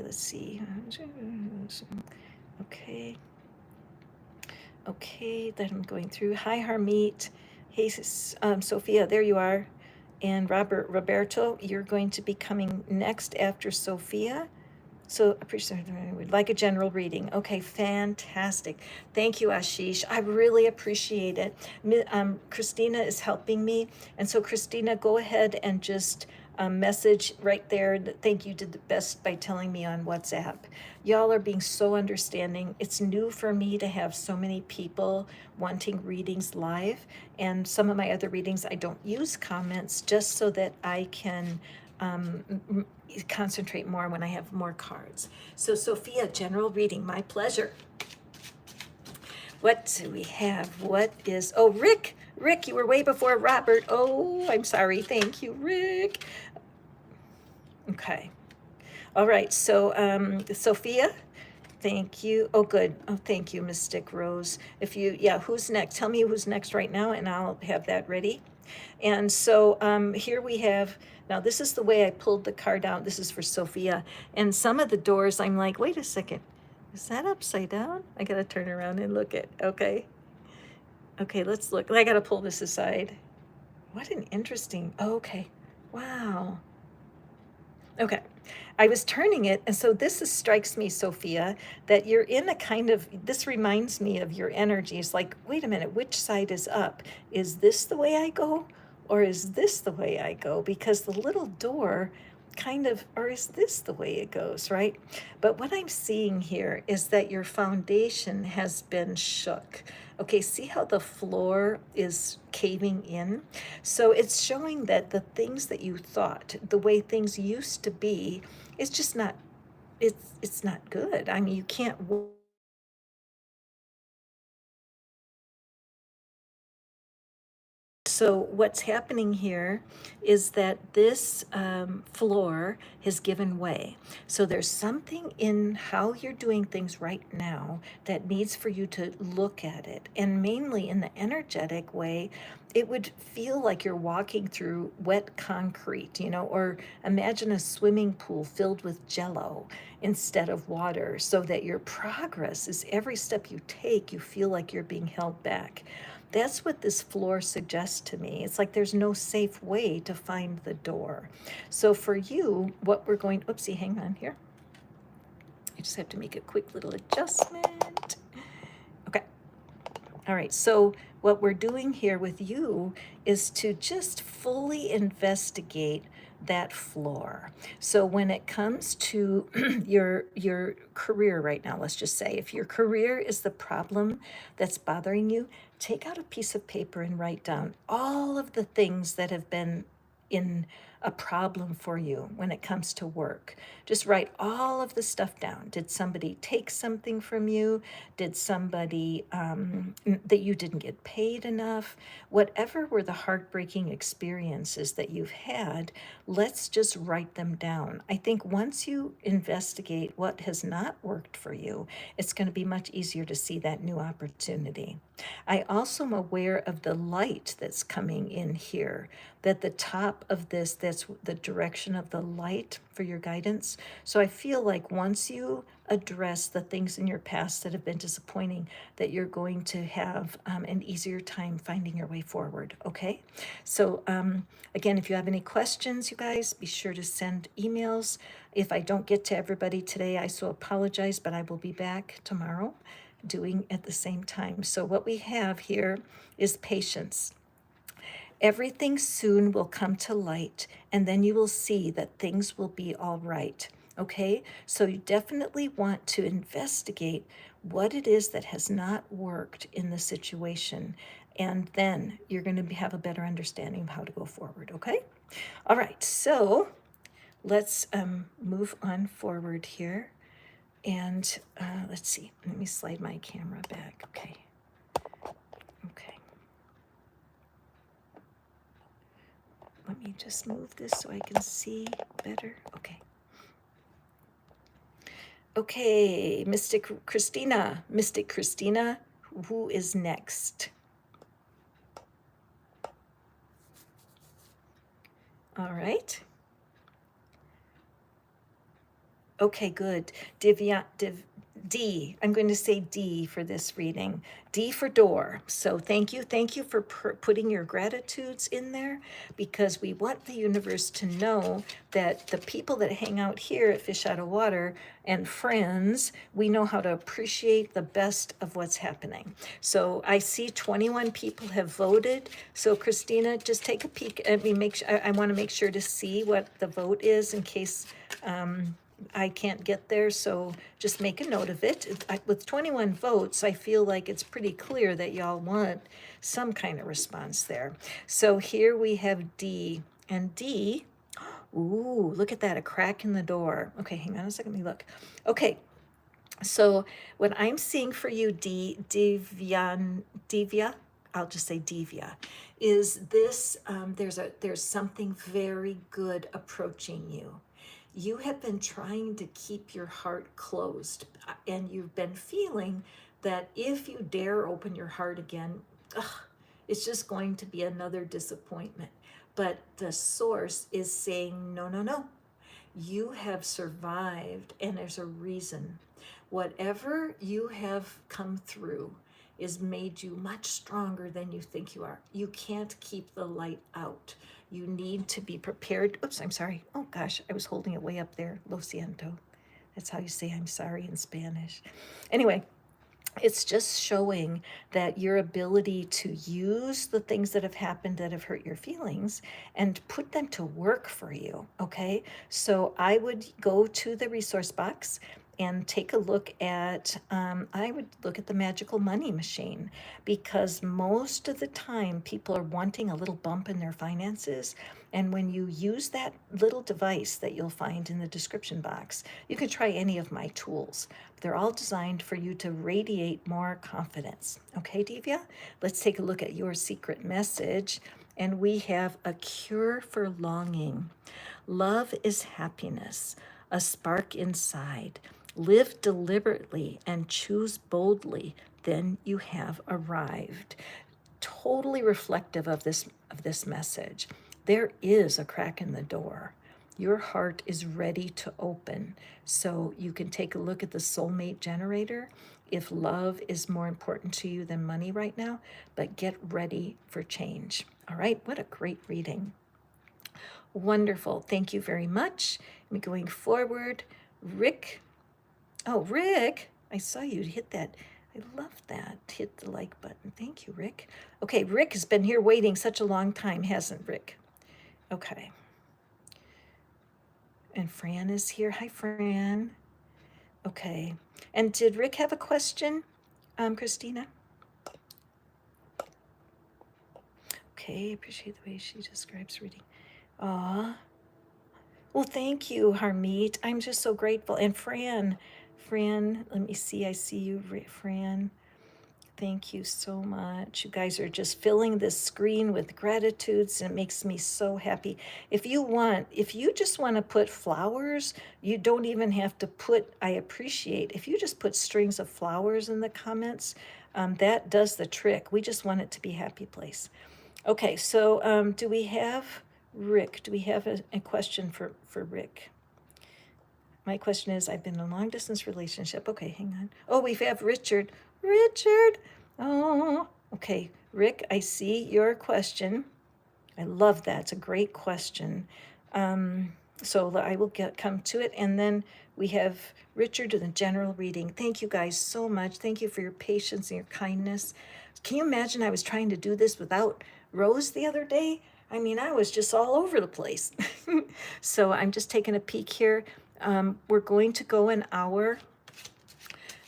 let's see. Okay, that I'm going through. Hi, Harmeet. Hey, Sophia, there you are. And Roberto, you're going to be coming next after Sophia. So appreciate it. We'd like a general reading. Okay, fantastic. Thank you, Ashish. I really appreciate it. Christina is helping me. And so Christina, go ahead and just message right there. Thank you, did the best by telling me on WhatsApp. Y'all are being so understanding. It's new for me to have so many people wanting readings live. And some of my other readings, I don't use comments just so that I can concentrate more when I have more cards. So Sophia, general reading, my pleasure. What do we have? What is, oh, Rick, you were way before Robert. Oh, I'm sorry. Thank you, Rick. Okay. All right. So Sophia, thank you. Oh, good. Oh, thank you, Mystic Rose. If you, yeah, who's next? Tell me who's next right now, and I'll have that ready. And so here we have, now this is the way I pulled the card out. This is for Sophia. And some of the doors, I'm like, wait a second. Is that upside down? I got to turn around and look at, okay. Okay, let's look. I gotta pull this aside. What an interesting, oh, okay. Wow. Okay. I was turning it, and so this strikes me, Sophia, that you're in a kind of, this reminds me of your energy. It's like, wait a minute, which side is up? Is this the way I go? Or is this the way I go? Because the little door kind of, or is this the way it goes, right? But what I'm seeing here is that your foundation has been shook. Okay, see how the floor is caving in? So it's showing that the things that you thought, the way things used to be, it's just not, it's not good. I mean, you can't. So what's happening here is that this floor has given way. So there's something in how you're doing things right now that needs for you to look at it. And mainly in the energetic way, it would feel like you're walking through wet concrete, or imagine a swimming pool filled with jello instead of water, so that your progress is every step you take, you feel like you're being held back. That's what this floor suggests to me. It's like there's no safe way to find the door. So for you, what we're going, oopsie, hang on here. I just have to make a quick little adjustment. Okay. All right. So what we're doing here with you is to just fully investigate that floor. So when it comes to your career right now, let's just say if your career is the problem that's bothering you, take out a piece of paper and write down all of the things that have been in a problem for you when it comes to work. Just write all of the stuff down. Did somebody take something from you? Did somebody that you didn't get paid enough? Whatever were the heartbreaking experiences that you've had, let's just write them down. I think once you investigate what has not worked for you, it's going to be much easier to see that new opportunity. I also am aware of the light that's coming in here, that the top of this, that's the direction of the light for your guidance. So I feel like once you address the things in your past that have been disappointing, that you're going to have an easier time finding your way forward. Okay. So again, if you have any questions, you guys, be sure to send emails. If I don't get to everybody today, I so apologize, but I will be back tomorrow doing at the same time. So what we have here is patience. Everything soon will come to light, and then you will see that things will be all right. Okay, so you definitely want to investigate what it is that has not worked in the situation, and then you're going to have a better understanding of how to go forward. Okay, all right, so let's move on forward here. And let's see, let me slide my camera back. Okay. Okay. Let me just move this so I can see better. Okay. Okay, Mystic Christina. Mystic Christina, who is next? All right. Okay, good. D. I'm going to say D for this reading. D for door. So thank you. Thank you for putting your gratitudes in there, because we want the universe to know that the people that hang out here at Fish Out of Water and friends, we know how to appreciate the best of what's happening. So I see 21 people have voted. So Christina, just take a peek. I mean, I want to make sure to see what the vote is in case I can't get there, so just make a note of it. With 21 votes, I feel like it's pretty clear that y'all want some kind of response there. So here we have D, and D, ooh, look at that, a crack in the door. Okay, hang on a second, let me look. Okay, so what I'm seeing for you, Divya, I'll just say Divya, is this, there's something very good approaching you. You have been trying to keep your heart closed, and you've been feeling that if you dare open your heart again, it's just going to be another disappointment. But the source is saying, no, no, no. You have survived, and there's a reason. Whatever you have come through is made you much stronger than you think you are. You can't keep the light out. You need to be prepared. Oops, I'm sorry. Oh gosh, I was holding it way up there. Lo siento. That's how you say I'm sorry in Spanish. Anyway, it's just showing that your ability to use the things that have happened that have hurt your feelings and put them to work for you. Okay. So I would go to the resource box and take a look at, I would look at the magical money machine, because most of the time people are wanting a little bump in their finances. And when you use that little device that you'll find in the description box, you can try any of my tools. They're all designed for you to radiate more confidence. Okay, Diva? Let's take a look at your secret message. And we have a cure for longing. Love is happiness, a spark inside. Live deliberately and choose boldly, then you have arrived. Totally reflective of this message. There is a crack in the door. Your heart is ready to open. So you can take a look at the soulmate generator if love is more important to you than money right now, but get ready for change. All right, what a great reading. Wonderful. Thank you very much. I'm going forward. Rick. Oh, Rick, I saw you hit that. I love that. Hit the like button. Thank you, Rick. Okay, Rick has been here waiting such a long time, hasn't Rick? Okay. And Fran is here. Hi, Fran. Okay. And did Rick have a question, Christina? Okay, appreciate the way she describes reading. Aw. Well, thank you, Harmeet. I'm just so grateful. And Fran, let me see. I see you, Fran. Thank you so much. You guys are just filling this screen with gratitudes, and it makes me so happy. If you just want to put flowers, you don't even have to put I appreciate. If you just put strings of flowers in the comments, that does the trick. We just want it to be a happy place. Okay, so do we have Rick? Do we have a question for Rick? My question is, I've been in a long distance relationship. Okay, hang on. Oh, we have Richard. Richard. Oh, okay. Rick, I see your question. I love that. It's a great question. So I will come to it. And then we have Richard in the general reading. Thank you guys so much. Thank you for your patience and your kindness. Can you imagine I was trying to do this without Rose the other day? I mean, I was just all over the place. So I'm just taking a peek here. We're going to go an hour.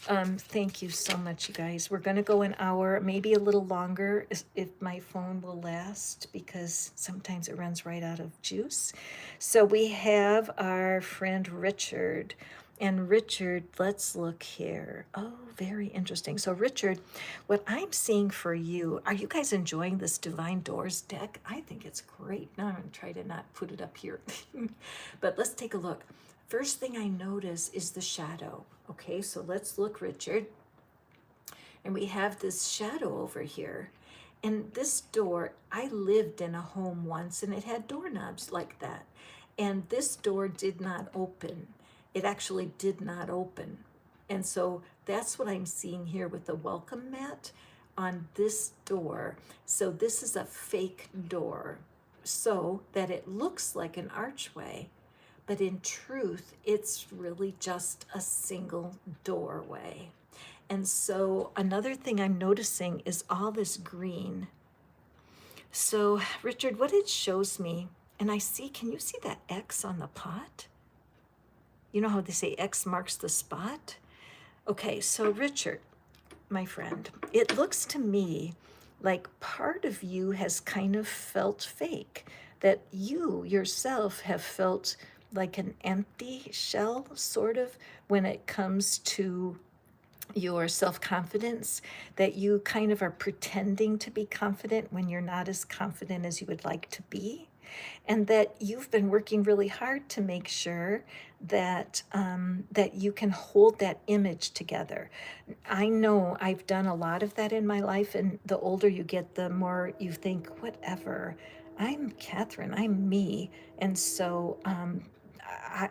Thank you so much, you guys. We're going to go an hour, maybe a little longer if my phone will last, because sometimes it runs right out of juice. So we have our friend Richard. And Richard, let's look here. Oh, very interesting. So Richard, what I'm seeing for you, are you guys enjoying this Divine Doors deck? I think it's great. Now I'm going to try to not put it up here. But let's take a look. First thing I notice is the shadow. Okay, so let's look, Richard. And we have this shadow over here. And this door, I lived in a home once and it had doorknobs like that. And this door did not open. It actually did not open. And so that's what I'm seeing here with the welcome mat on this door. So this is a fake door so that it looks like an archway. But in truth, it's really just a single doorway. And so another thing I'm noticing is all this green. So Richard, what it shows me, and I see, can you see that X on the pot? You know how they say X marks the spot? Okay, so Richard, my friend, it looks to me like part of you has kind of felt fake, that you yourself have felt like an empty shell, sort of, when it comes to your self-confidence, that you kind of are pretending to be confident when you're not as confident as you would like to be, and that you've been working really hard to make sure that that you can hold that image together. I know I've done a lot of that in my life, and the older you get, the more you think, whatever, I'm Catherine, I'm me. And so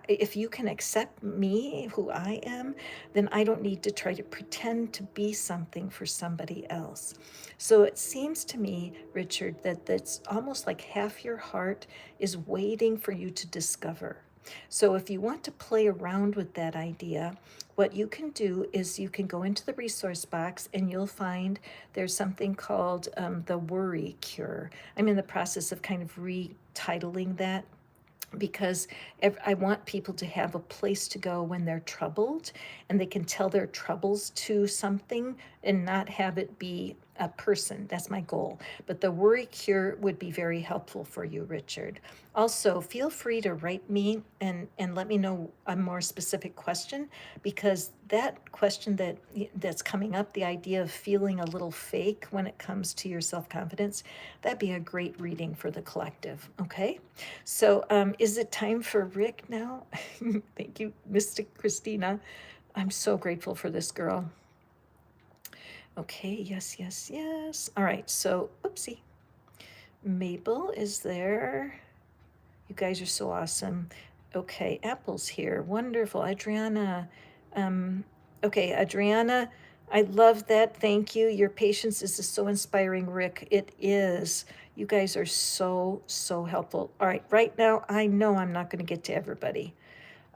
if you can accept me, who I am, then I don't need to try to pretend to be something for somebody else. So it seems to me, Richard, that that's almost like half your heart is waiting for you to discover. So if you want to play around with that idea, what you can do is you can go into the resource box and you'll find there's something called the worry cure. I'm in the process of kind of retitling that because I want people to have a place to go when they're troubled, and they can tell their troubles to something and not have it be a person. That's my goal. But the worry cure would be very helpful for you, Richard. Also, feel free to write me and let me know a more specific question, because that question that's coming up, the idea of feeling a little fake when it comes to your self-confidence, that'd be a great reading for the collective. Okay, so is it time for Rick now? Thank you, Mystic Christina. I'm so grateful for this girl. Okay, yes, yes, yes. All right, so, oopsie. Mabel is there. You guys are so awesome. Okay, Apple's here. Wonderful. Adriana. Okay, Adriana, I love that. Thank you. Your patience is so inspiring, Rick. It is. You guys are so, so helpful. All right, right now, I know I'm not going to get to everybody.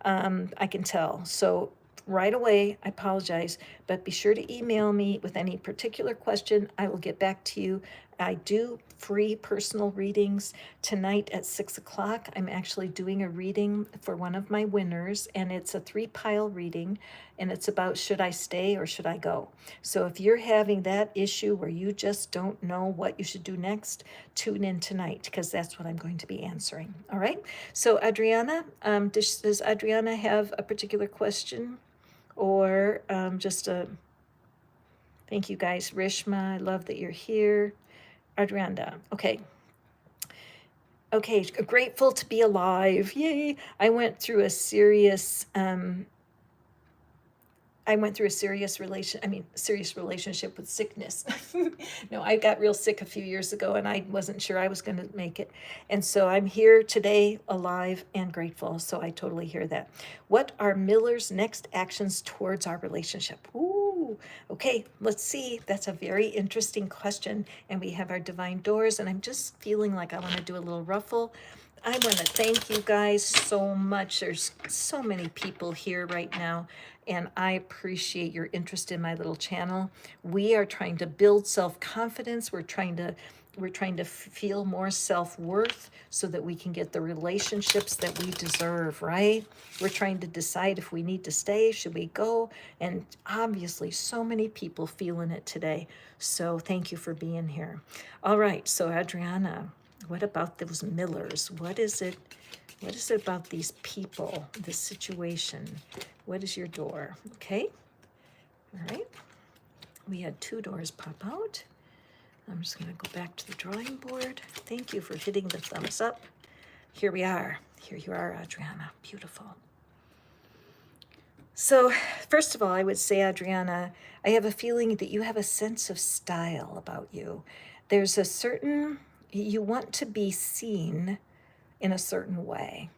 I can tell. So right away, I apologize, but be sure to email me with any particular question. I will get back to you. I do free personal readings tonight at 6 o'clock. I'm actually doing a reading for one of my winners, and it's a 3-pile reading, and it's about should I stay or should I go? So if you're having that issue where you just don't know what you should do next, tune in tonight, because that's what I'm going to be answering. All right. So Adriana, does Adriana have a particular question, or just a thank you guys? Rishma, I love that you're here. Adriana, okay. Okay, grateful to be alive. Yay. I went through a serious relationship with sickness. No, I got real sick a few years ago and I wasn't sure I was going to make it. And so I'm here today, alive and grateful. So I totally hear that. What are Miller's next actions towards our relationship? Ooh, okay, let's see. That's a very interesting question. And we have our divine doors, and I'm just feeling like I want to do a little ruffle. I want to thank you guys so much. There's so many people here right now, and I appreciate your interest in my little channel. We are trying to build self-confidence. We're trying to feel more self-worth so that we can get the relationships that we deserve, right? We're trying to decide if we need to stay, should we go? And obviously so many people feeling it today. So thank you for being here. All right, so Adriana, what about those Millers? What is it about these people, this situation? What is your door? Okay. All right. We had 2 doors pop out. I'm just going to go back to the drawing board. Thank you for hitting the thumbs up. Here we are. Here you are, Adriana. Beautiful. So, first of all, I would say, Adriana, I have a feeling that you have a sense of style about you. There's a certain, you want to be seen in a certain way.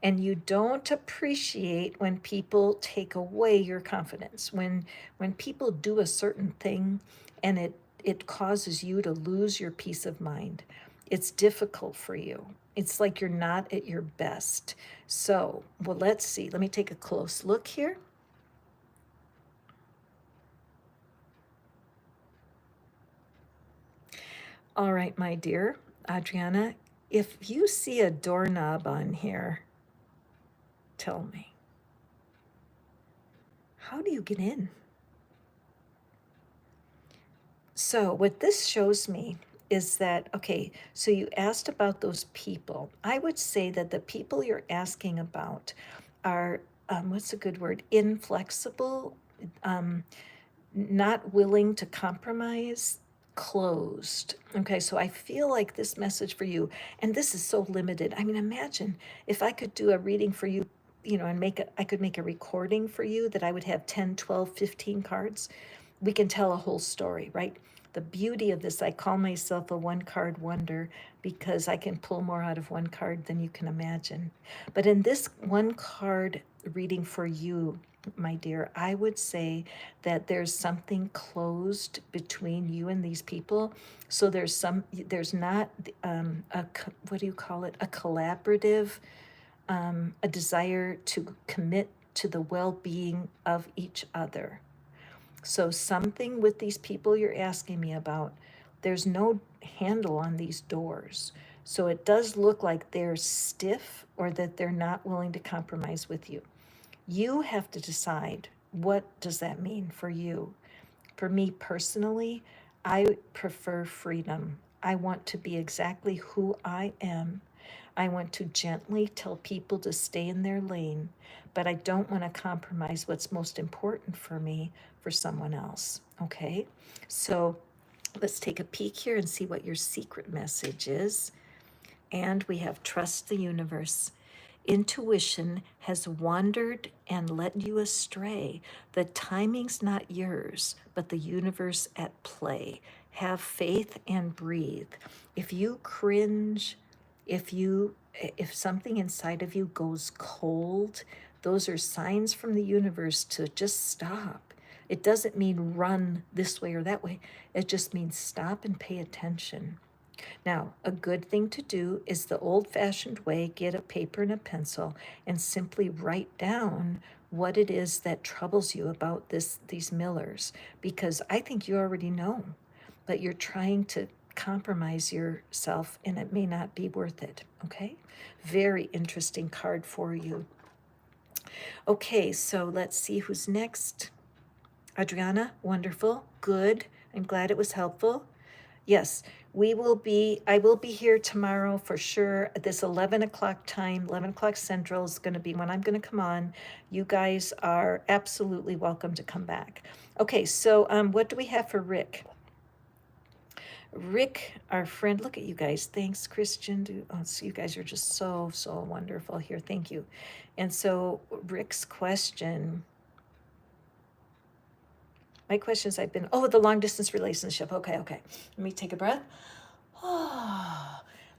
And you don't appreciate when people take away your confidence. When people do a certain thing and it causes you to lose your peace of mind, it's difficult for you. It's like you're not at your best. So, well, let's see. Let me take a close look here. All right, my dear Adriana, if you see a doorknob on here, tell me, how do you get in? So what this shows me is that, okay, so you asked about those people. I would say that the people you're asking about are, what's a good word, inflexible, not willing to compromise, closed. Okay, so I feel like this message for you, and this is so limited. I mean, imagine if I could do a reading for you, and I could make a recording for you that I would have 10, 12, 15 cards. We can tell a whole story, right? The beauty of this, I call myself a one-card wonder because I can pull more out of one card than you can imagine. But in this one card reading for you, my dear, I would say that there's something closed between you and these people. So there's not what do you call it? A collaborative, a desire to commit to the well-being of each other. So something with these people you're asking me about, there's no handle on these doors. So it does look like they're stiff or that they're not willing to compromise with you. You have to decide, what does that mean for you? For me personally, I prefer freedom. I want to be exactly who I am. I want to gently tell people to stay in their lane, but I don't want to compromise what's most important for me for someone else. Okay? So let's take a peek here and see what your secret message is. And we have trust the universe. Intuition has wandered and led you astray. The timing's not yours, but the universe at play. Have faith and breathe. If you cringe, if something inside of you goes cold, those are signs from the universe to just stop. It doesn't mean run this way or that way. It just means stop and pay attention. Now, a good thing to do is the old-fashioned way, get a paper and a pencil and simply write down what it is that troubles you about these Millers, because I think you already know, but you're trying to compromise yourself and it may not be worth it, okay? Very interesting card for you. Okay, so let's see who's next. Adriana, wonderful, good. I'm glad it was helpful. Yes, I will be here tomorrow for sure. At this 11 o'clock time, 11 o'clock Central is going to be when I'm going to come on. You guys are absolutely welcome to come back. Okay, so what do we have for Rick? Rick, our friend, look at you guys. Thanks, Christian. Oh, so you guys are just so wonderful here. Thank you. And so Rick's question... My questions the long distance relationship. Okay. Let me take a breath.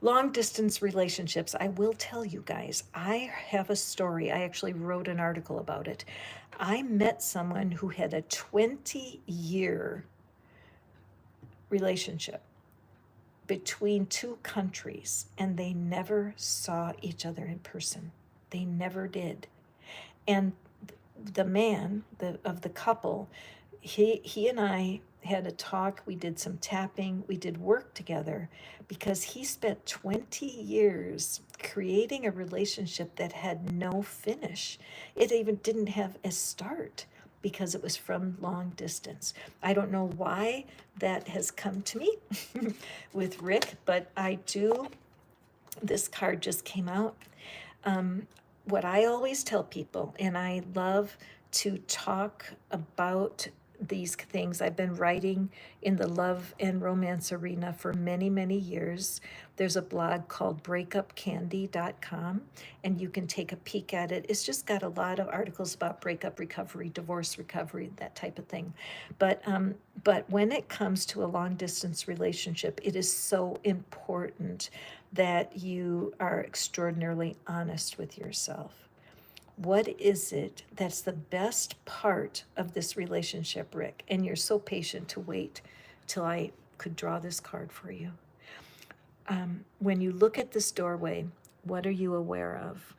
Long distance relationships. I will tell you guys, I have a story. I actually wrote an article about it. I met someone who had a 20-year relationship between two countries, and they never saw each other in person. They never did. And the man of the couple, he and I had a talk. We did some tapping. We did work together because he spent 20 years creating a relationship that had no finish. It even didn't have a start because it was from long distance. I don't know why that has come to me with Rick, but this card just came out. What I always tell people, and I love to talk about these things. I've been writing in the love and romance arena for many years. There's a blog called breakupcandy.com, and you can take a peek at it. It's just got a lot of articles about breakup recovery, divorce recovery, that type of thing. But when it comes to a long distance relationship, it is so important that you are extraordinarily honest with yourself. What is it that's the best part of this relationship, Rick? And you're so patient to wait till I could draw this card for you. When you look at this doorway, what are you aware of?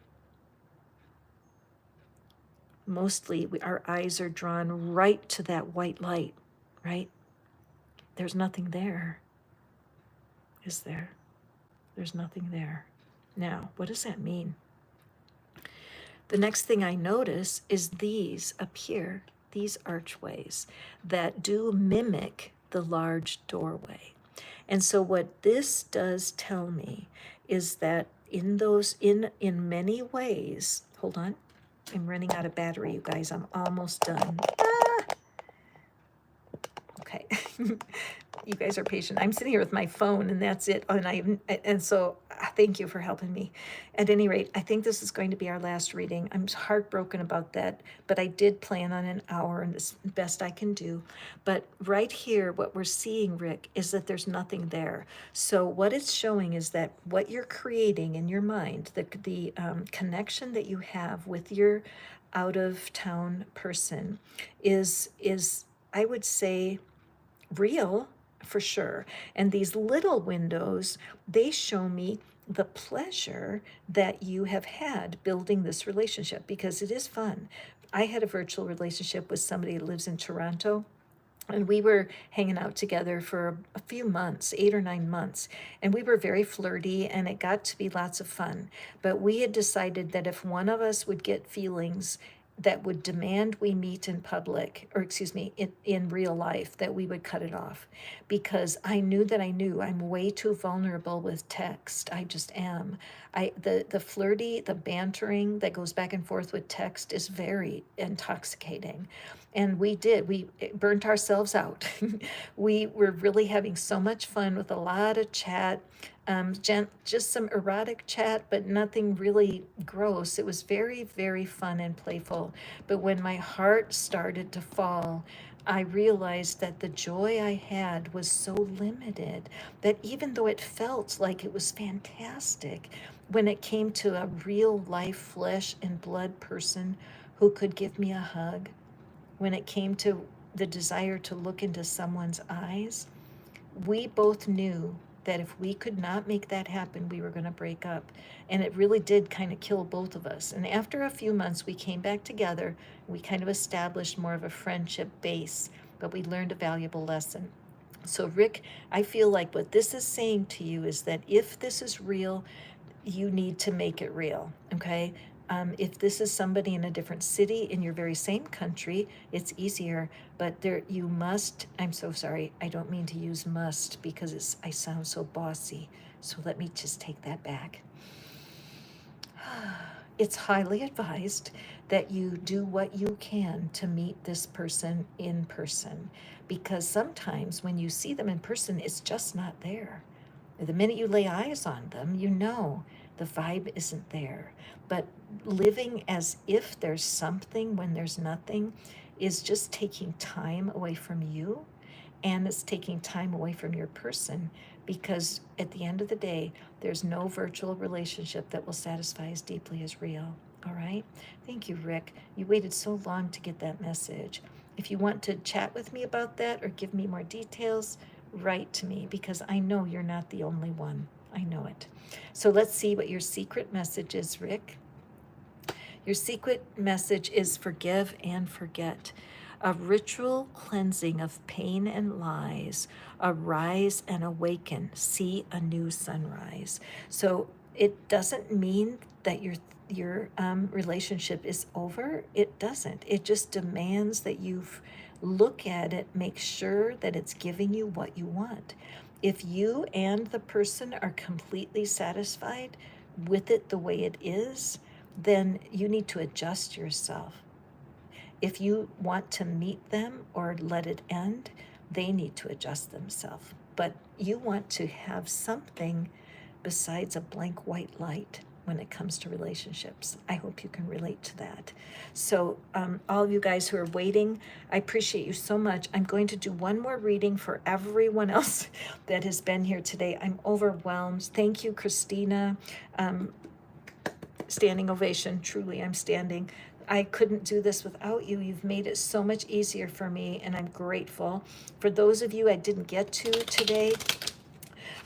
Mostly, our eyes are drawn right to that white light, right? There's nothing there, is there? There's nothing there. Now, what does that mean? The next thing I notice is these up here, these archways that do mimic the large doorway. And so what this does tell me is that in many ways, hold on, I'm running out of battery, you guys, I'm almost done. Okay. You guys are patient. I'm sitting here with my phone and that's it. And so thank you for helping me. At any rate, I think this is going to be our last reading. I'm heartbroken about that, but I did plan on an hour and it's the best I can do. But right here, what we're seeing, Rick, is that there's nothing there. So what it's showing is that what you're creating in your mind, the connection that you have with your out of town person is I would say real for sure. And these little windows, they show me the pleasure that you have had building this relationship because it is fun. I had a virtual relationship with somebody who lives in Toronto. And we were hanging out together for a few months, 8 or 9 months, and we were very flirty and it got to be lots of fun. But we had decided that if one of us would get feelings that would demand we meet in public, or excuse me, in real life, that we would cut it off. Because I knew that I knew I'm way too vulnerable with text. I just am. The flirty, the bantering that goes back and forth with text is very intoxicating. And we burnt ourselves out. We were really having so much fun with a lot of chat, just some erotic chat, but nothing really gross. It was very, very fun and playful. But when my heart started to fall, I realized that the joy I had was so limited that even though it felt like it was fantastic, when it came to a real life flesh and blood person who could give me a hug, when it came to the desire to look into someone's eyes, we both knew that if we could not make that happen, we were going to break up. And it really did kind of kill both of us. And after a few months, we came back together. We kind of established more of a friendship base, but we learned a valuable lesson. So, Rick, I feel like what this is saying to you is that if this is real, you need to make it real, okay? If this is somebody in a different city in your very same country, it's easier. But there, you must. I'm so sorry. I don't mean to use must because I sound so bossy. So let me just take that back. It's highly advised that you do what you can to meet this person in person, because sometimes when you see them in person, it's just not there. The minute you lay eyes on them, you know the vibe isn't there. But living as if there's something when there's nothing is just taking time away from you, and it's taking time away from your person, because at the end of the day, there's no virtual relationship that will satisfy as deeply as real. All right? Thank you, Rick. You waited so long to get that message. If you want to chat with me about that or give me more details, write to me, because I know you're not the only one. I know it. So let's see what your secret message is, Rick. Your secret message is forgive and forget. A ritual cleansing of pain and lies. Arise and awaken. See a new sunrise. So it doesn't mean that your relationship is over. It doesn't. It just demands that you look at it, make sure that it's giving you what you want. If you and the person are completely satisfied with it the way it is, then you need to adjust yourself. If you want to meet them or let it end, they need to adjust themselves. But you want to have something besides a blank white light when it comes to relationships. I hope you can relate to that. So all of you guys who are waiting, I appreciate you so much. I'm going to do one more reading for everyone else that has been here today. I'm overwhelmed. Thank you, Christina. Standing ovation. Truly, I'm standing. I couldn't do this without you. You've made it so much easier for me, and I'm grateful. For those of you I didn't get to today,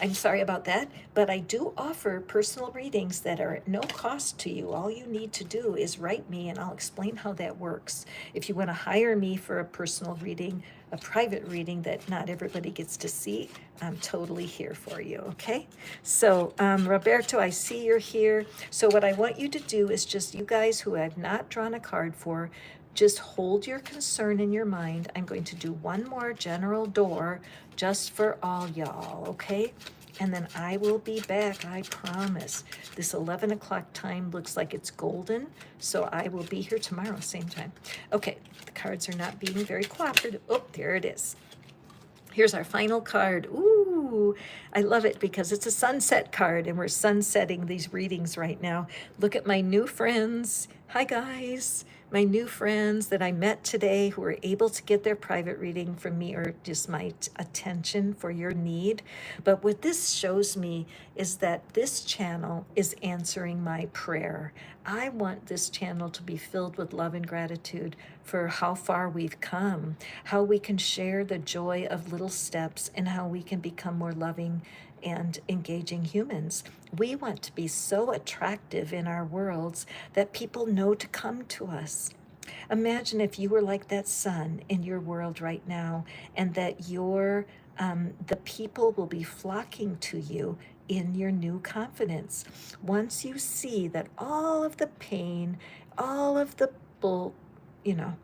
I'm sorry about that, but I do offer personal readings that are at no cost to you. All you need to do is write me and I'll explain how that works. If you want to hire me for a personal reading, a private reading that not everybody gets to see, I'm totally here for you, okay? So, Roberto, I see you're here. So what I want you to do is just, you guys who have not drawn a card for, just hold your concern in your mind. I'm going to do one more general door just for all y'all, okay? And then I will be back, I promise. This 11 o'clock time looks like it's golden, so I will be here tomorrow, same time. Okay, the cards are not being very cooperative. Oh, there it is. Here's our final card. Ooh, I love it because it's a sunset card and we're sunsetting these readings right now. Look at my new friends. Hi, guys. My new friends that I met today who were able to get their private reading from me or just my attention for your need. But what this shows me is that this channel is answering my prayer. I want this channel to be filled with love and gratitude for how far we've come, how we can share the joy of little steps, and how we can become more loving and engaging humans. We want to be so attractive in our worlds that people know to come to us. Imagine if you were like that sun in your world right now, and that the people will be flocking to you in your new confidence. Once you see that all of the pain, all of the bull, you know,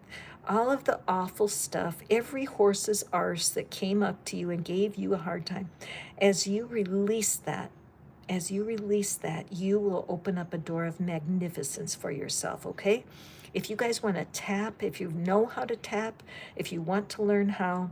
all of the awful stuff, every horse's arse that came up to you and gave you a hard time, as you release that, you will open up a door of magnificence for yourself, okay? If you guys want to tap, if you know how to tap, if you want to learn how,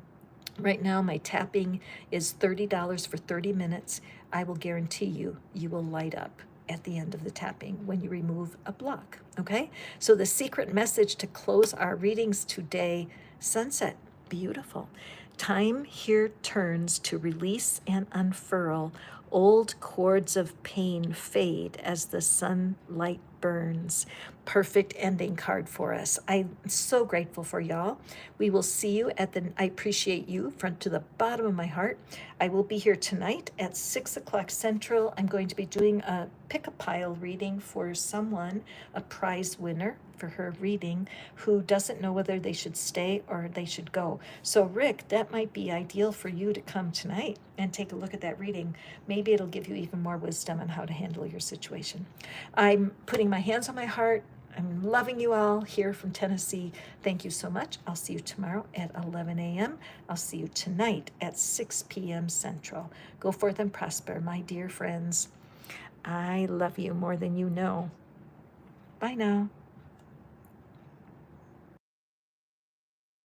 right now my tapping is $30 for 30 minutes. I will guarantee you will light up at the end of the tapping when you remove a block, okay? So the secret message to close our readings today, sunset, beautiful. Time here turns to release and unfurl. Old cords of pain fade as the sunlight burns. Perfect ending card for us. I'm so grateful for y'all. We will see you I appreciate you from to the bottom of my heart. I will be here tonight at 6 o'clock Central. I'm going to be doing a pick a pile reading for someone, a prize winner for her reading, who doesn't know whether they should stay or they should go. So Rick, that might be ideal for you to come tonight and take a look at that reading. Maybe it'll give you even more wisdom on how to handle your situation. I'm putting my hands on my heart. I'm loving you all here from Tennessee. Thank you so much. I'll see you tomorrow at 11 a.m. I'll see you tonight at 6 p.m. Central. Go forth and prosper, my dear friends. I love you more than you know. Bye now.